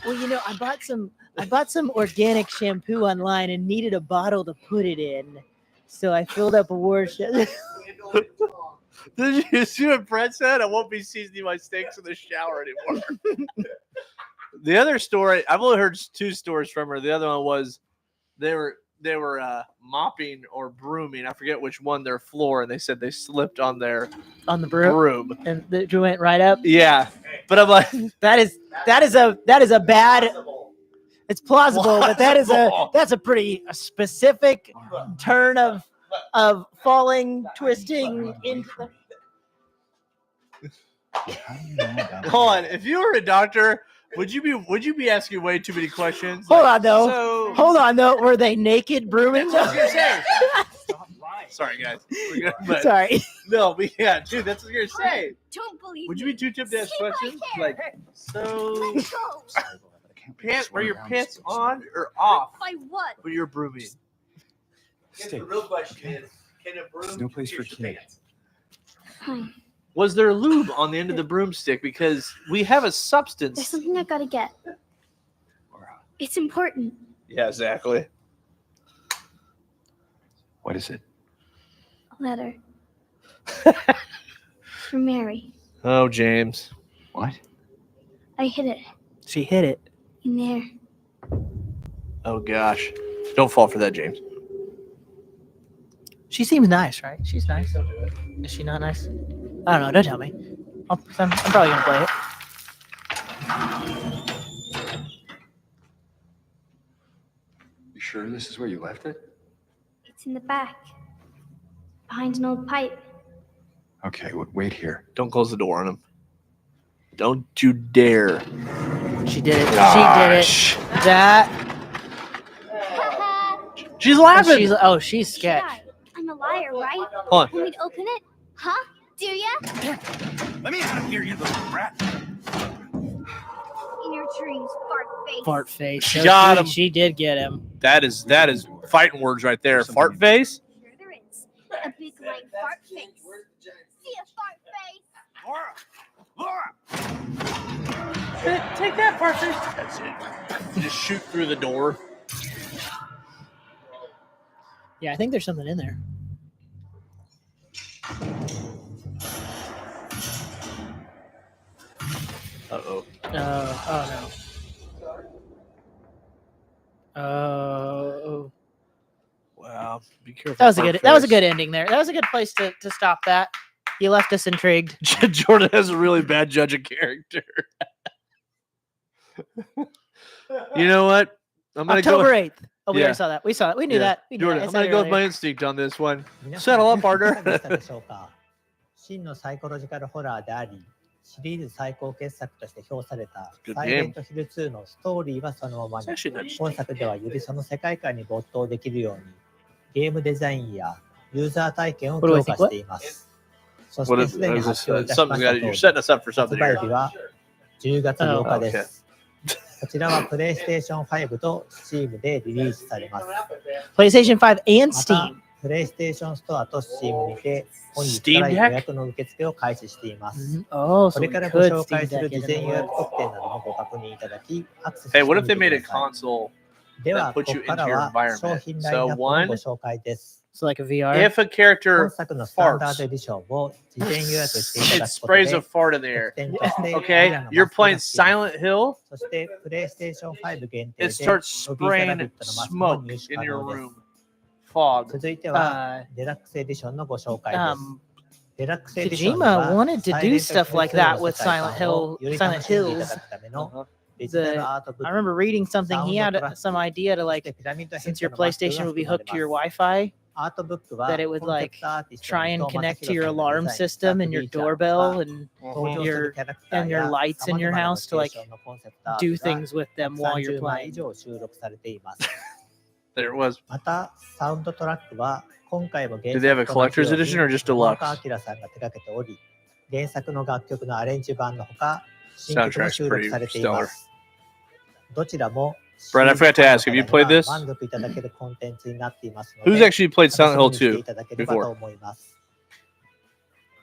Well, you know, I bought some organic shampoo online and needed a bottle to put it in, so I filled up a warshed. Did you see what Brett said? I won't be seasoning my steaks in the shower anymore. The other story, I've only heard 2 stories from her. The other one was they were mopping or brooming. I forget which one, their floor, and they said they slipped on their On the broom, and it went right up. Yeah, but I'm like, that is a bad. It's plausible, but that's a pretty specific turn of falling, twisting into the. Hold on. If you were a doctor, would you be asking way too many questions? Hold on though. So, Hold on though. Were they naked brooming? That's what I was gonna say. Sorry, guys. We're good, but- Sorry. No, but yeah, dude, that's what you're gonna say. Don't believe Would you me. be too tempted to ask See my questions? hair. Like, so Let go. pants? Were your pants on or off By what? when you were brooming? The real question is, can a broom? There's no place for kids. Was there lube on the end of the broomstick? Because we have a There's substance. something I gotta get. It's important. Yeah, exactly. What is it? A letter. For Mary. Oh, James. What? I hid it She hit it. in there. Oh gosh. Don't fall for that, James. She seems nice, right? She's nice. Is she not nice? I don't know. Don't tell me. I'm probably gonna play it. You sure this is where you left it? It's in the back. Behind an old pipe. Okay, wait here. Don't close the door on him. Don't you dare. She did it. Gosh. She did it. That. She's laughing. She's sketch. I'm a liar, right? Hold on. Want me to open it? Huh? Do ya? Let me out of here, you little brat. In your dreams, fart face. Fart face. She got him. She did get him. That is fighting words right there. Fart face. Sure there is. A big like fart face. See a fart face? Laura! Take that, fart face. That's it. Just shoot through the door. Yeah, I think there's something in there. Uh-oh. Oh no. Oh. Wow. Be careful. That was a fart good. That was a face. good ending there. That was a good place to stop that. You left us intrigued. Jordan has a really bad judge of character. You know what? I'm gonna October go. 8th. Oh, we already saw that. We saw it. We knew Yeah. that. We knew Jordan, that. I I'm said gonna it go with my earlier. instinct on this one. 皆さん Settle up, いかが partner. でしたでしょうか。真のサイコロジカルホラーであり、シリーズ最高傑作として評された Good サイレントヒル2のストーリーはそのままに、 It's actually not 本作ではよりその世界観に没頭できるように、ゲームデザインやユーザー体験を強化しています。そし What て is すでに発表いたし something's まし got た it? 通 You're り、 setting us up for 発 something 売 here. 日は10月8日で Okay. す。こちらはプレイステーション5と Steam でリリースされます。 PlayStation 5 and また Steam. プレイステーションストアと Steam にて本日から予約の受付を開始しています。 Oh, こ so れ we からご could 紹介 Steam する Deck 事 it 前予 in. 約特典などもご確認いただき、アクセス Hey, して what み if て they く made a ださい。 console で that は、こ puts こ you か into ら your は商 environment? 品ラインナッ So プの one, ご紹介です。 So like a VR. if a 本 character 作のスタンダードエ farts, ディションを事前予約していた it だくこと sprays で a fart in the air. 特典としてこれ Okay, らの you're マスクが playing つきます。 Silent Hill. そして、プレイステーション5限定 It で starts ロビーザラビ spraying ットのマスクも smoke 入手 in 可 your 能です。 room. Fog. 続いては、デラックスエディションのご紹介です。 Um, デラックスエディションには Kojima wanted to サイレ do ントヒル stuff like 2 that の with 世界 Silent 観を Hill, より Silent 楽しんでいた Hills. だくためのデジタルアートブッ I ク remember reading something. He had some idea to like, ピラミッドヘッ since ド your のマスクが PlayStation would be 含まれ hooked to your ます Wi-Fi, アートブックは that it would コンセ like プトアーティスト try の and 伊藤正 connect to 宏 your さんが alarm デザインした system フ and リ your ーチャーと doorbell か and 登場する your キャラクタ and ー your や lights in 様 your 々なロ house ケ to ー like ションのコンセプトアー do トが things with them while you're 130枚以 playing. 上収録されています。 There it was. また、サウンドトラックは今回も原 Do they have a 作と同じ collector's ように edition or just 山岡 deluxe? 明さんが手掛けており、原作の楽曲のアレンジ版のほか、新曲も収録されています。どちらも Brett, I forgot to ask, have you played this? 満足いただけるコンテンツになっていますので、 Who's actually played Silent Hill 楽しみにしていただければ 2と before? 思います。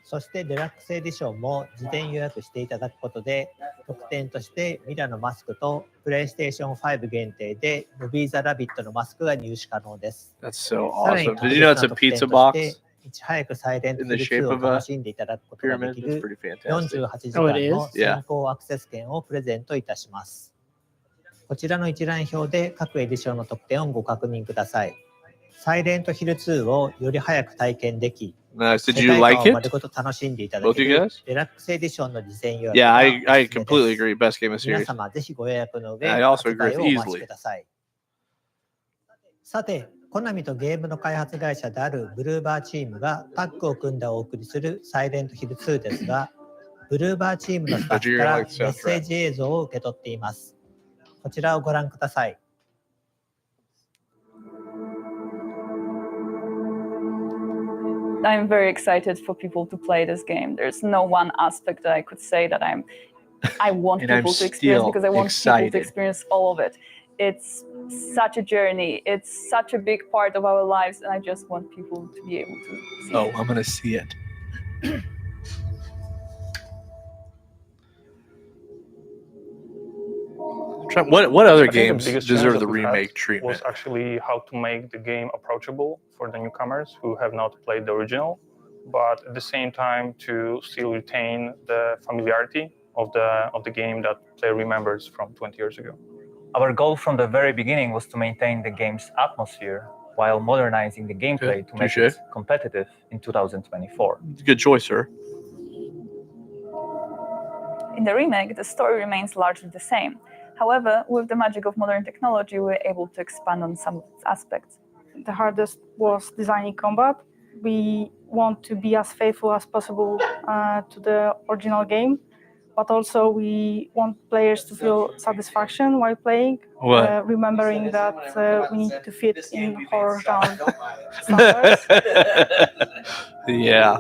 そしてデラックスエディションも事前予約していただくことで、特典としてミラのマスクとプレイステーション5限定でムビーザラビットのマスクが入手可能です。That's so さらに awesome. Did you know it's a pizza box いち早くサイレント in ヒ the ル shape 2を of a 楽しんでいただくことがで pyramid? き That's る pretty fantastic. 48時間の Yeah. 先行アクセス券をプレゼントいたします。こちらの一覧表で各エディションの特典をご確認ください。サイレントヒル2をより早く体験でき、 Nice. Did 世 you 界 like 観を it? 丸ごと楽しんでいただ Both け you る guys? デラックスエディションの事前予約 Yeah, が I おすすめです completely agree. Best game of 皆 series. 様ぜひご予約の上、 I also 発 agree 売 with をお待ち easily. ください。さて、コナミとゲームの開発会社であるブルーバーチームがタッグを組んでお送りするサイレントヒル2ですが、ブルーバーチームのスタッフからメッセージ映像を受け取っています。こちらをご覧ください。I'm very excited for people to play this game. There's no one aspect that I could say that I want And I'm people to experience still because I want people excited. to experience all of it. It's such a journey. It's such a big part of our lives, and I just want people to be able to see Oh, it. I'm gonna see it. What other I think the games biggest deserve challenge the that we had remake treatment? was actually how to make the game approachable for the newcomers who have not played the original, but at the same time to still retain the familiarity of the game that player remembers from 20 years ago. Our goal from the very beginning was to maintain the game's atmosphere while modernizing the gameplay to make touche. it competitive in 2024. Good choice, sir. In the remake, the story remains largely the same. However, with the magic of modern technology, we're able to expand on some of its aspects. The hardest was designing combat. We want to be as faithful as possible to the original game, but also we want players to feel satisfaction while playing, remembering that we need to fit in horror genre standards. Yeah.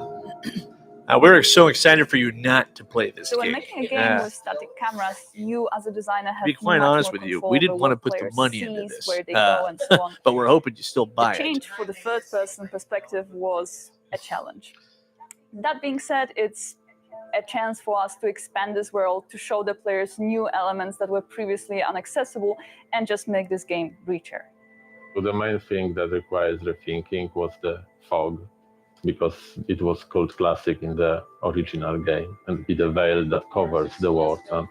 We're so excited for you not to play this So when game. making a game with static cameras, you as a designer have To be quite much honest more with you, control we over didn't want to what put the players money into sees, this, where they go, and so on. but we're hoping you still The buy it. change for the third-person perspective was a challenge. That being said, it's a chance for us to expand this world, to show the players new elements that were previously inaccessible, and just make this game richer. So the main thing that requires rethinking was the fog, because it was called classic in the original game, and it's a veil that covers the world and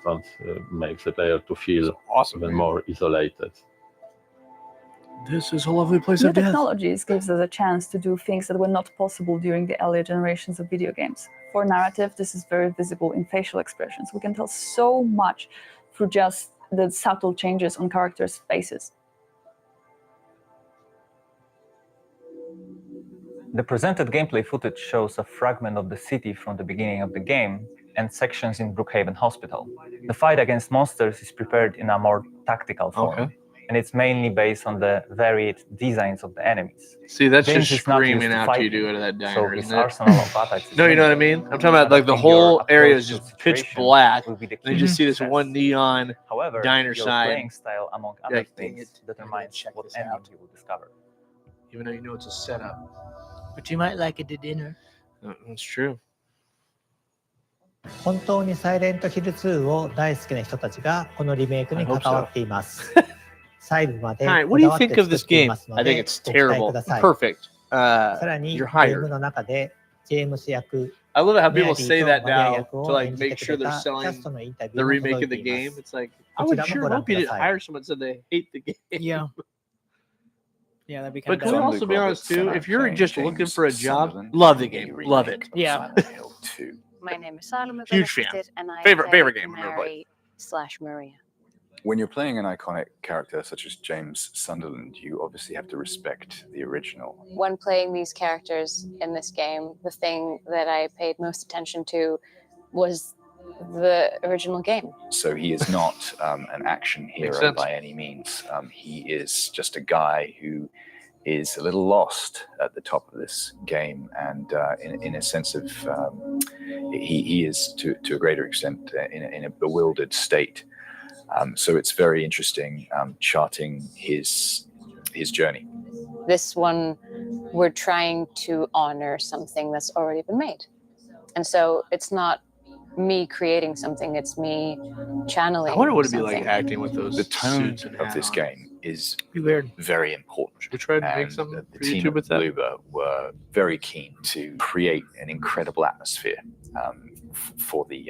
makes the player to feel even more isolated. This is a lovely place New of death. technologies gives us a chance to do things that were not possible during the earlier generations of video games. For narrative, this is very visible in facial expressions. We can tell so much through just the subtle changes on characters' faces. The presented gameplay footage shows a fragment of the city from the beginning of the game and sections in Brookhaven Hospital. The fight against monsters is prepared in a more tactical form, and it's mainly based on the varied designs of the enemies. See, that's James just is not used screaming to after you fighting, do it at that diner, so his isn't it? arsenal of attacks is No, you know what I limited. mean? I'm talking about like the Adapting your whole area approach is to just the pitch situation black, will be the and you key just see this success. one neon However, diner your sign. playing style, among other Like, dang things, it, determines what ending you will discover. Even though you know it's a setup. But you might like it to dinner. That's true. 本当にサイレントヒル2を大好きな人たちがこのリメイクに関わっています。細部まで Alright, こ what do だ you わって think of 作 this ってい game? ますの I で think it's ご期待 terrible. ください。 Perfect. さらに You're ゲー hired. ムの中でジェームス役 I love it how メア people リー say と that マリア now 役 to を like 演じて make く sure れ they're たキャ selling ストのインタビュ the ーも remake 届 of the いていま game. す。 It's like こ I ち would らも sure ご覧 hope く you だ didn't さい。 hire someone that said they hate the game. Yeah. Yeah, that'd be But kind can we of also be honest too? If you're just looking for a job, love the game, love it. Yeah. My name is Salome Huge fan. Benefit, and I Favorite play game I've ever played. Mary/Maria. When you're playing an iconic character such as James Sunderland, you obviously have to respect the original. When playing these characters in this game, the thing that I paid most attention to was the original game. So he is not an action hero sense. by any means. He is just a guy who is a little lost at the top of this game, and in a sense of he is to a greater extent in a bewildered state. So it's very interesting charting his journey. This one, we're trying to honor something that's already been made. And so it's not me creating something, it's me channeling. I wonder what it'd be something. like acting with those The tone suits and of this hat on. game is weird. very important. Should we try to make And something the for team YouTube at with that? Bloober were very keen to create an incredible atmosphere for the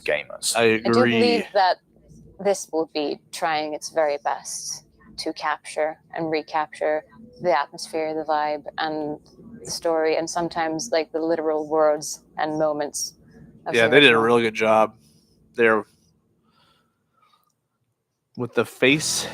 gamers. I I do believe that this will be trying its very best to capture and recapture the atmosphere, the vibe, and the story, and sometimes like the literal words and moments. Of Yeah, the they did a original. really good job there with the face.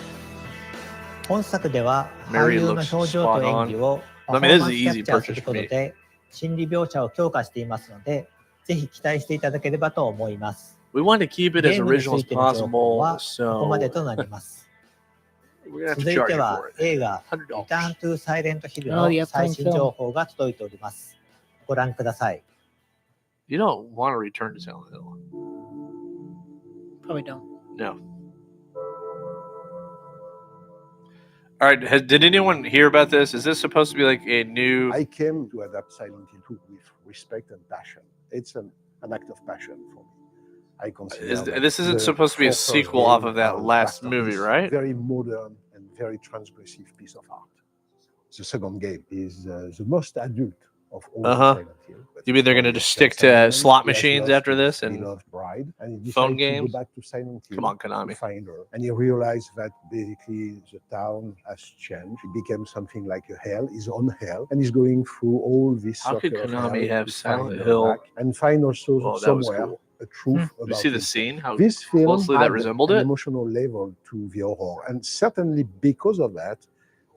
本作では Mary 俳優の looks 表情と spot 演技を on. パ I フォ mean, ー this is マ an ンスキャ easy プチャーす purchase る for こと me. で心理描写を強化していますので、ぜひ期待していただければと思います。 We want to keep it as ゲームにつ original い as ての情報 possible, はここまで so となります。 we're gonna have 続 to い charge て you は for it. 映画「リターン・トゥ・サイレント・ヒル」 Oh, の the upcoming 最新情報が届いております。ご覧ください。 You don't want to return to Silent Hill. Probably don't. No. All right. Did anyone hear about this? Is this supposed to be like a new? I came to adapt Silent Hill 2 with respect and passion. It's an act of passion for me. I consider This isn't the supposed to be a four first sequel off games of that are last masterpiece, movie, right? Very modern and very transgressive piece of art. The second game is the most adult of all Silent Hill. But You mean they're it's going to from just the stick same to time. slot He has machines lost after his this and beloved bride, and he phone decided to games? go back to Silent Hill Come on, to Konami. find her. And he realized that basically the town has changed. It became something like a hell. He's on hell, and he's going through all this. How could circle of Konami hell have to Silent find her Hill? back and find also Oh, that was somewhere cool. a truth You about see the himself. scene? How This film closely that had resembled an it? emotional level to the horror, and certainly because of that,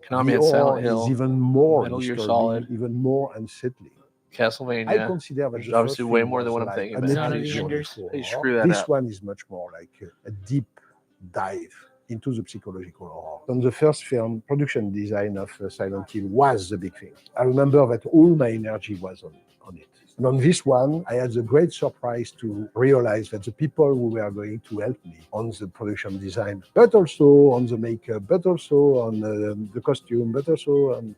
Konami the had horror Silent Hill, is even more Metal Gear disturbing, Solid, even more unsettling. I Castlevania. consider that There's the obviously first way film more than was what I'm like thinking an about. epic the journey Enders. for Hey, horror. screw that This up. one is much more like a deep dive into the psychological horror. On the first film, production design of Silent Hill was the big thing. I remember that all my energy was on it. And on this one, I had the great surprise to realize that the people who were going to help me on the production design, but also on the makeup, but also on the costume, but also on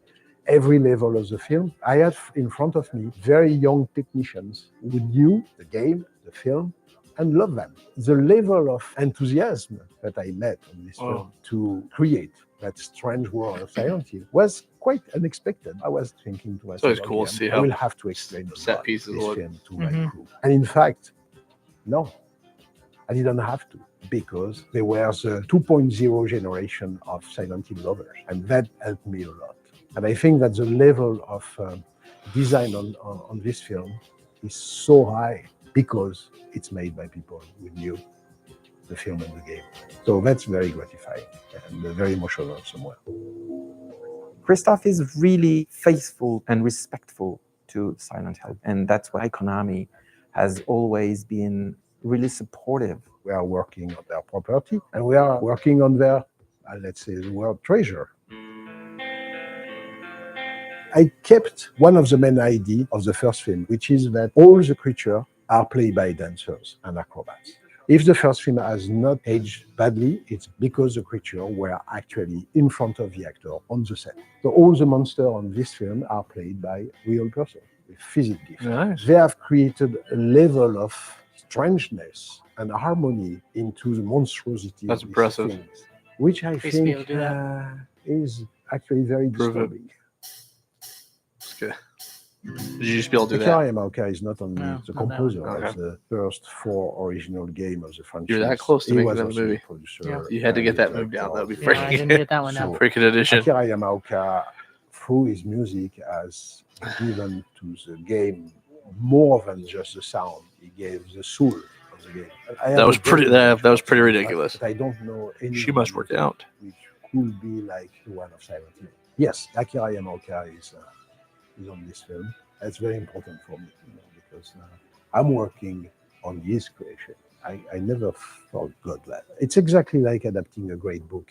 every level of the film, I had in front of me very young technicians who knew the game, the film, and loved them. The level of enthusiasm that I met on this film to create that strange world of Silent Hill was quite unexpected. I was thinking to myself, always cool to okay, see I how will have to explain set about pieces this look. film to my crew. And in fact, no, I didn't have to, because they were the 2.0 generation of Silent Hill lovers, and that helped me a lot. And I think that the level of design on this film is so high because it's made by people who knew the film and the game. So that's very gratifying and very emotional somewhere. Christoph is really faithful and respectful to Silent Hill, and that's why Konami has always been really supportive. We are working on their property, and we are working on their, let's say, the word treasure. I kept one of the main ideas of the first film, which is that all the creatures are played by dancers and acrobats. If the first film has not aged badly, it's because the creatures were actually in front of the actor on the set. So all the monsters on this film are played by real persons with physical gifts. Nice. They have created a level of strangeness and harmony into the monstrosity That's of these impressive. things, which I Nice to be able think to do that. is actually very Prove it. disturbing. It's good. Did you just be able to do Akira that? Yamaoka is not only No, the not that composer one. of the first 4 original games of the franchise. You're that close to he making was another also movie. the producer Yeah. You had to get and that moved down. director That'd be of Yeah, I freaking didn't get that one out. freaking edition. Akira Yamaoka, through his music, has given to the game more than just the sound. He gave the soul of the game. I have That was a pretty. very That was pretty but ridiculous. I don't know any. She must work out. Which could be like the one of Silent Hill. Yes, Akira Yamaoka is on this film. That's very important for me, because I'm working on his creation. I never forgot that. It's exactly like adapting a great book.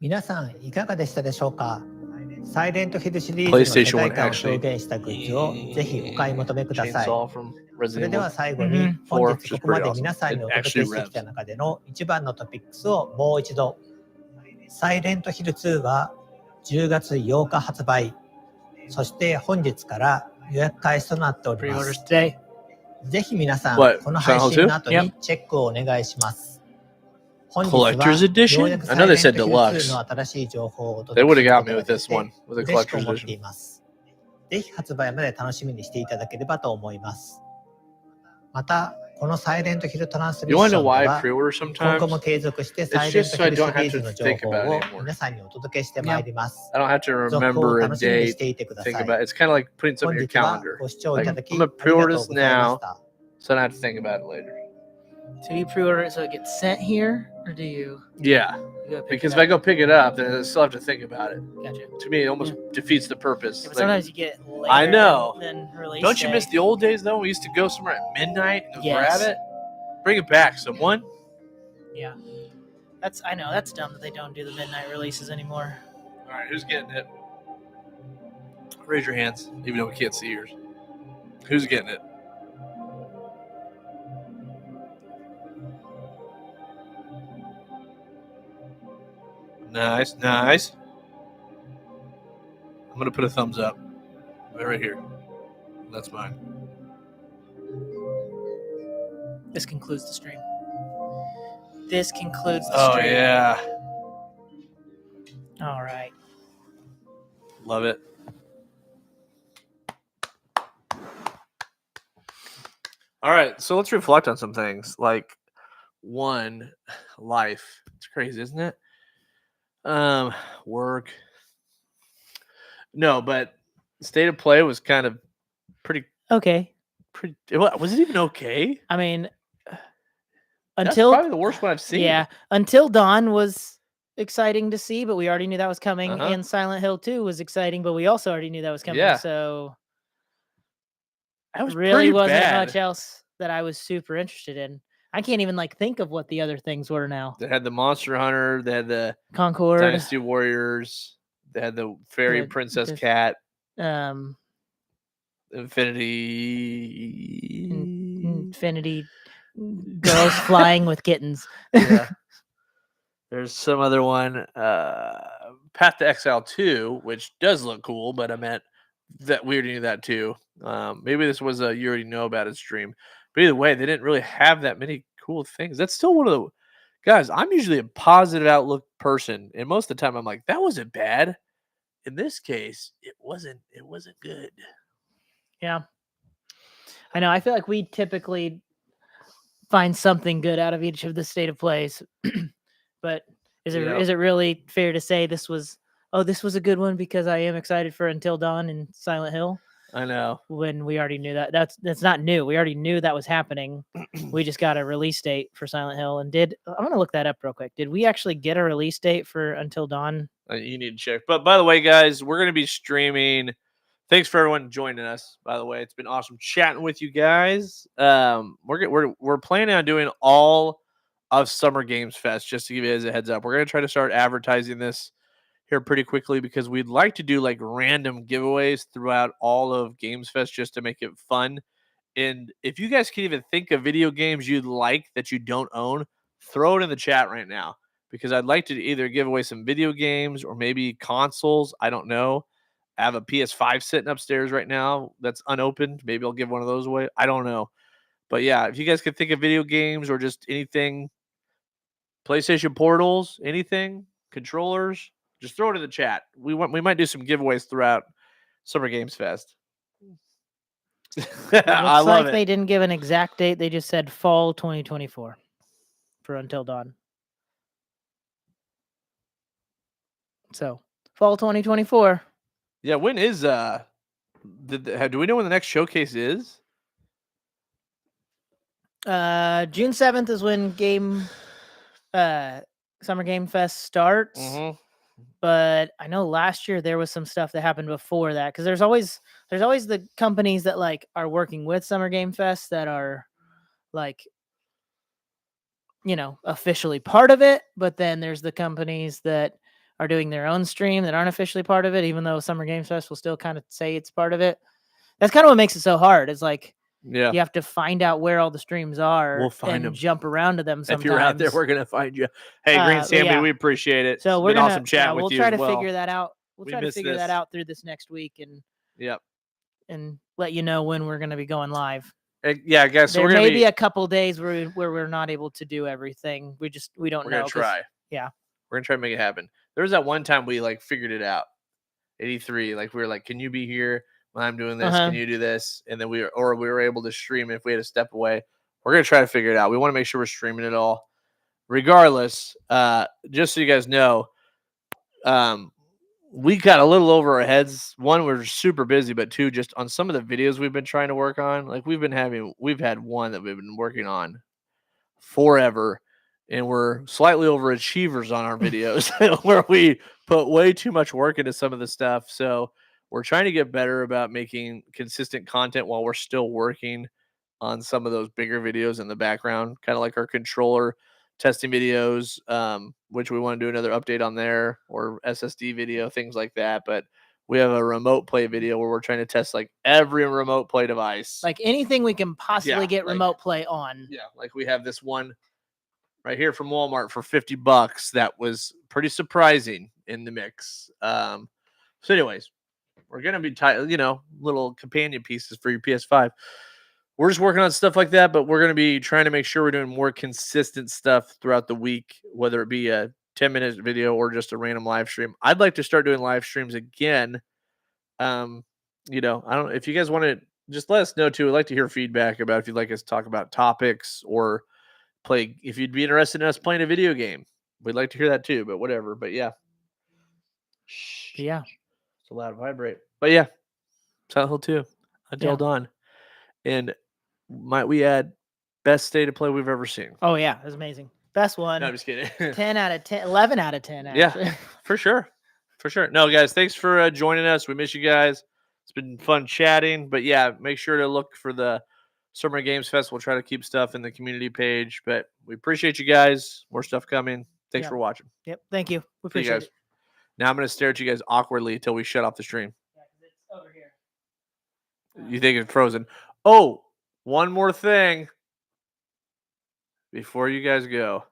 皆さんいかがでしたでしょうかサイレントヒルシリーズの世 PlayStation 界 1観を actually. 表現したグッズをぜひお買い求めください。 Chainsaw from それ Resident では Evil 最後に 4, 本 which 日 is ここま pretty で awesome. 皆さんに It お届 actually けしてき revs. た中での一番のトピックスをもう一度。サイレントヒル2は10月8日発売。そして本日から予約開始となっております。ぜひ皆さん What? この配 Silent 信 Hill? の後にチェックをお願いします。本日は Collector's edition? ようやく I know they サイ said レントヒル deluxe. 2の新しい情報をお They 届 would け have する got こと me が with で this きて one, with a 嬉しく collector's 思って edition. います。ぜひ発売まで楽しみにしていただければと思います。また、このサイレントヒルトランスミ You ッ wanna ショ know ンで why I は、 pre-order 今後 sometimes? も継続して It's サイレン just ト so I ヒルシ don't リ have ーズ to の情 think 報 about を it anymore. 皆さんにお届けしてまいります。 I don't have to 続報を remember a 楽しみにし date, ていてくださ think い。 about it. It's kind of like putting something 本 in your 日は calendar. ご視聴い Like, ただき I'm あ gonna りが pre-order とう this ございま now, した。 so I don't have to think about it later. So you pre-order it so it gets sent here, or do you? Yeah, You go pick because it if I up? go pick it up, then I still have to think about it. Gotcha. To me, it almost defeats the purpose. Yeah, but Like, sometimes you get it later I know. than release Don't you day. miss the old days though? We used to go somewhere at midnight and go Yes. grab it. Bring it back, someone. Yeah. I know that's dumb that they don't do the midnight releases anymore. All right, who's getting it? Raise your hands, even though we can't see yours. Who's getting it? Nice, nice. I'm gonna put a thumbs up. Right here. That's mine. This concludes the stream. This concludes the Oh stream. yeah, All right. love it. All right, so let's reflect on some things. Like, one, life. It's crazy, isn't it? Work. No, but State of Play was kind of pretty. Okay. Pretty. Was it even okay? I mean, That's until probably the worst one I've seen. yeah, Until Dawn was exciting to see, but we already knew that was coming. Uh-huh. And Silent Hill 2 was exciting, but we also already knew that was coming. Yeah. So That was really pretty wasn't bad. much else that I was super interested in. I can't even think of what the other things were now. They had the Monster Hunter. They had the Concord. Dynasty Warriors. They had the Fairy The- Princess the- Cat. Infinity girls flying with kittens. Yeah. There's some other one, Path to Exile 2, which does look cool, but I meant that we already knew that too. Maybe this was a you already know about it stream. But either way, they didn't really have that many cool things. That's still one of the guys. I'm usually a positive outlook person, and most of the time I'm like, that wasn't bad. In this case, it wasn't good. Yeah. I know. I feel like we typically find something good out of each of the State of Plays. But is it Yeah. is it really fair to say this was a good one because I am excited for Until Dawn and Silent Hill? I know. When we already knew that. That's not new. We already knew that was happening. We just got a release date for Silent Hill and I'm going to look that up real quick. Did we actually get a release date for Until Dawn? You need to check. But by the way, guys, we're going to be streaming. Thanks for everyone joining us. By the way, it's been awesome chatting with you guys. We're planning on doing all of Summer Games Fest. Just to give you guys a heads up, we're going to try to start advertising this here pretty quickly because we'd like to do like random giveaways throughout all of Games Fest just to make it fun. And if you guys can even think of video games you'd like that you don't own, throw it in the chat right now because I'd like to either give away some video games or maybe consoles. I don't know. I have a PS5 sitting upstairs right now that's unopened. Maybe I'll give one of those away. I don't know. But yeah, if you guys can think of video games or just anything, PlayStation portals, anything, controllers, just throw it in the chat. We might do some giveaways throughout Summer Games Fest. I Looks love like it. they didn't give an exact date. They just said fall 2024 for Until Dawn. So fall 2024. Yeah, when is do we know when the next showcase is? June 7th is when Summer Game Fest starts. Mm-hmm. But I know last year there was some stuff that happened before that because there's always the companies that like are working with Summer Game Fest that are like officially part of it, but then there's the companies that are doing their own stream that aren't officially part of it, even though Summer Games Fest will still kind of say it's part of it. That's kind of what makes it so hard. It's like Yeah. you have to find out where all the streams are We'll find and 'em. jump around to them sometimes. If you're out there, we're gonna find you. Hey, Green But Sammy, yeah. we appreciate it. So It's we're been gonna awesome chatting we'll with you try as to well. figure that out. We'll We try to missed figure that this. out through this next week Yep. and let you know when we're going to be going live. Yeah, guys. So There we're gonna may be be a couple days where we're not able to do everything. We don't we're know. gonna 'cause- try. Yeah. We're gonna try to make it happen. There was that one time we like figured it out. 83. Like we were like, can you be here when I'm doing this? Uh-huh. Can you do this? And then we were able to stream if we had to step away. We're gonna try to figure it out. We want to make sure we're streaming it all. Regardless, just so you guys know, we got a little over our heads. One, we're super busy, but two, just on some of the videos we've been trying to work on. Like we've had one that we've been working on forever, and we're slightly overachievers on our videos where we put way too much work into some of the stuff. So we're trying to get better about making consistent content while we're still working on some of those bigger videos in the background, kind of like our controller testing videos, which we want to do another update on there, or SSD video, things like that. But we have a remote play video where we're trying to test like every remote play device. Like anything we can possibly Yeah, get like- remote play on. Yeah, like we have this one right here from Walmart for $50 that was pretty surprising in the mix. So anyways, we're gonna be little companion pieces for your PS5. We're just working on stuff like that, but we're going to be trying to make sure we're doing more consistent stuff throughout the week, whether it be a 10-minute video or just a random live stream. I'd like to start doing live streams again. I don't know if you guys want to just let us know too. I'd like to hear feedback about if you'd like us to talk about topics or if you'd be interested in us playing a video game. We'd like to hear that too, but whatever. But yeah. Yeah. It's a loud vibrate. But yeah, Silent Hill 2 Until Yeah. Dawn. And might we add best state of play we've ever seen? Oh yeah, it was amazing. Best one. No, I'm just kidding. 10 out of 10, 11 out of 10. Actually. Yeah, for sure. For sure. No, guys, thanks for joining us. We miss you guys. It's been fun chatting. But yeah, make sure to look for the Summer Games Fest. We'll try to keep stuff in the community page. But we appreciate you guys. More stuff coming. Thanks Yeah. for watching. Yep. Thank you. We See you appreciate guys. it. Now I'm going to stare at you guys awkwardly until we shut off the stream. Over here. You think it's frozen. Oh, one more thing before you guys go.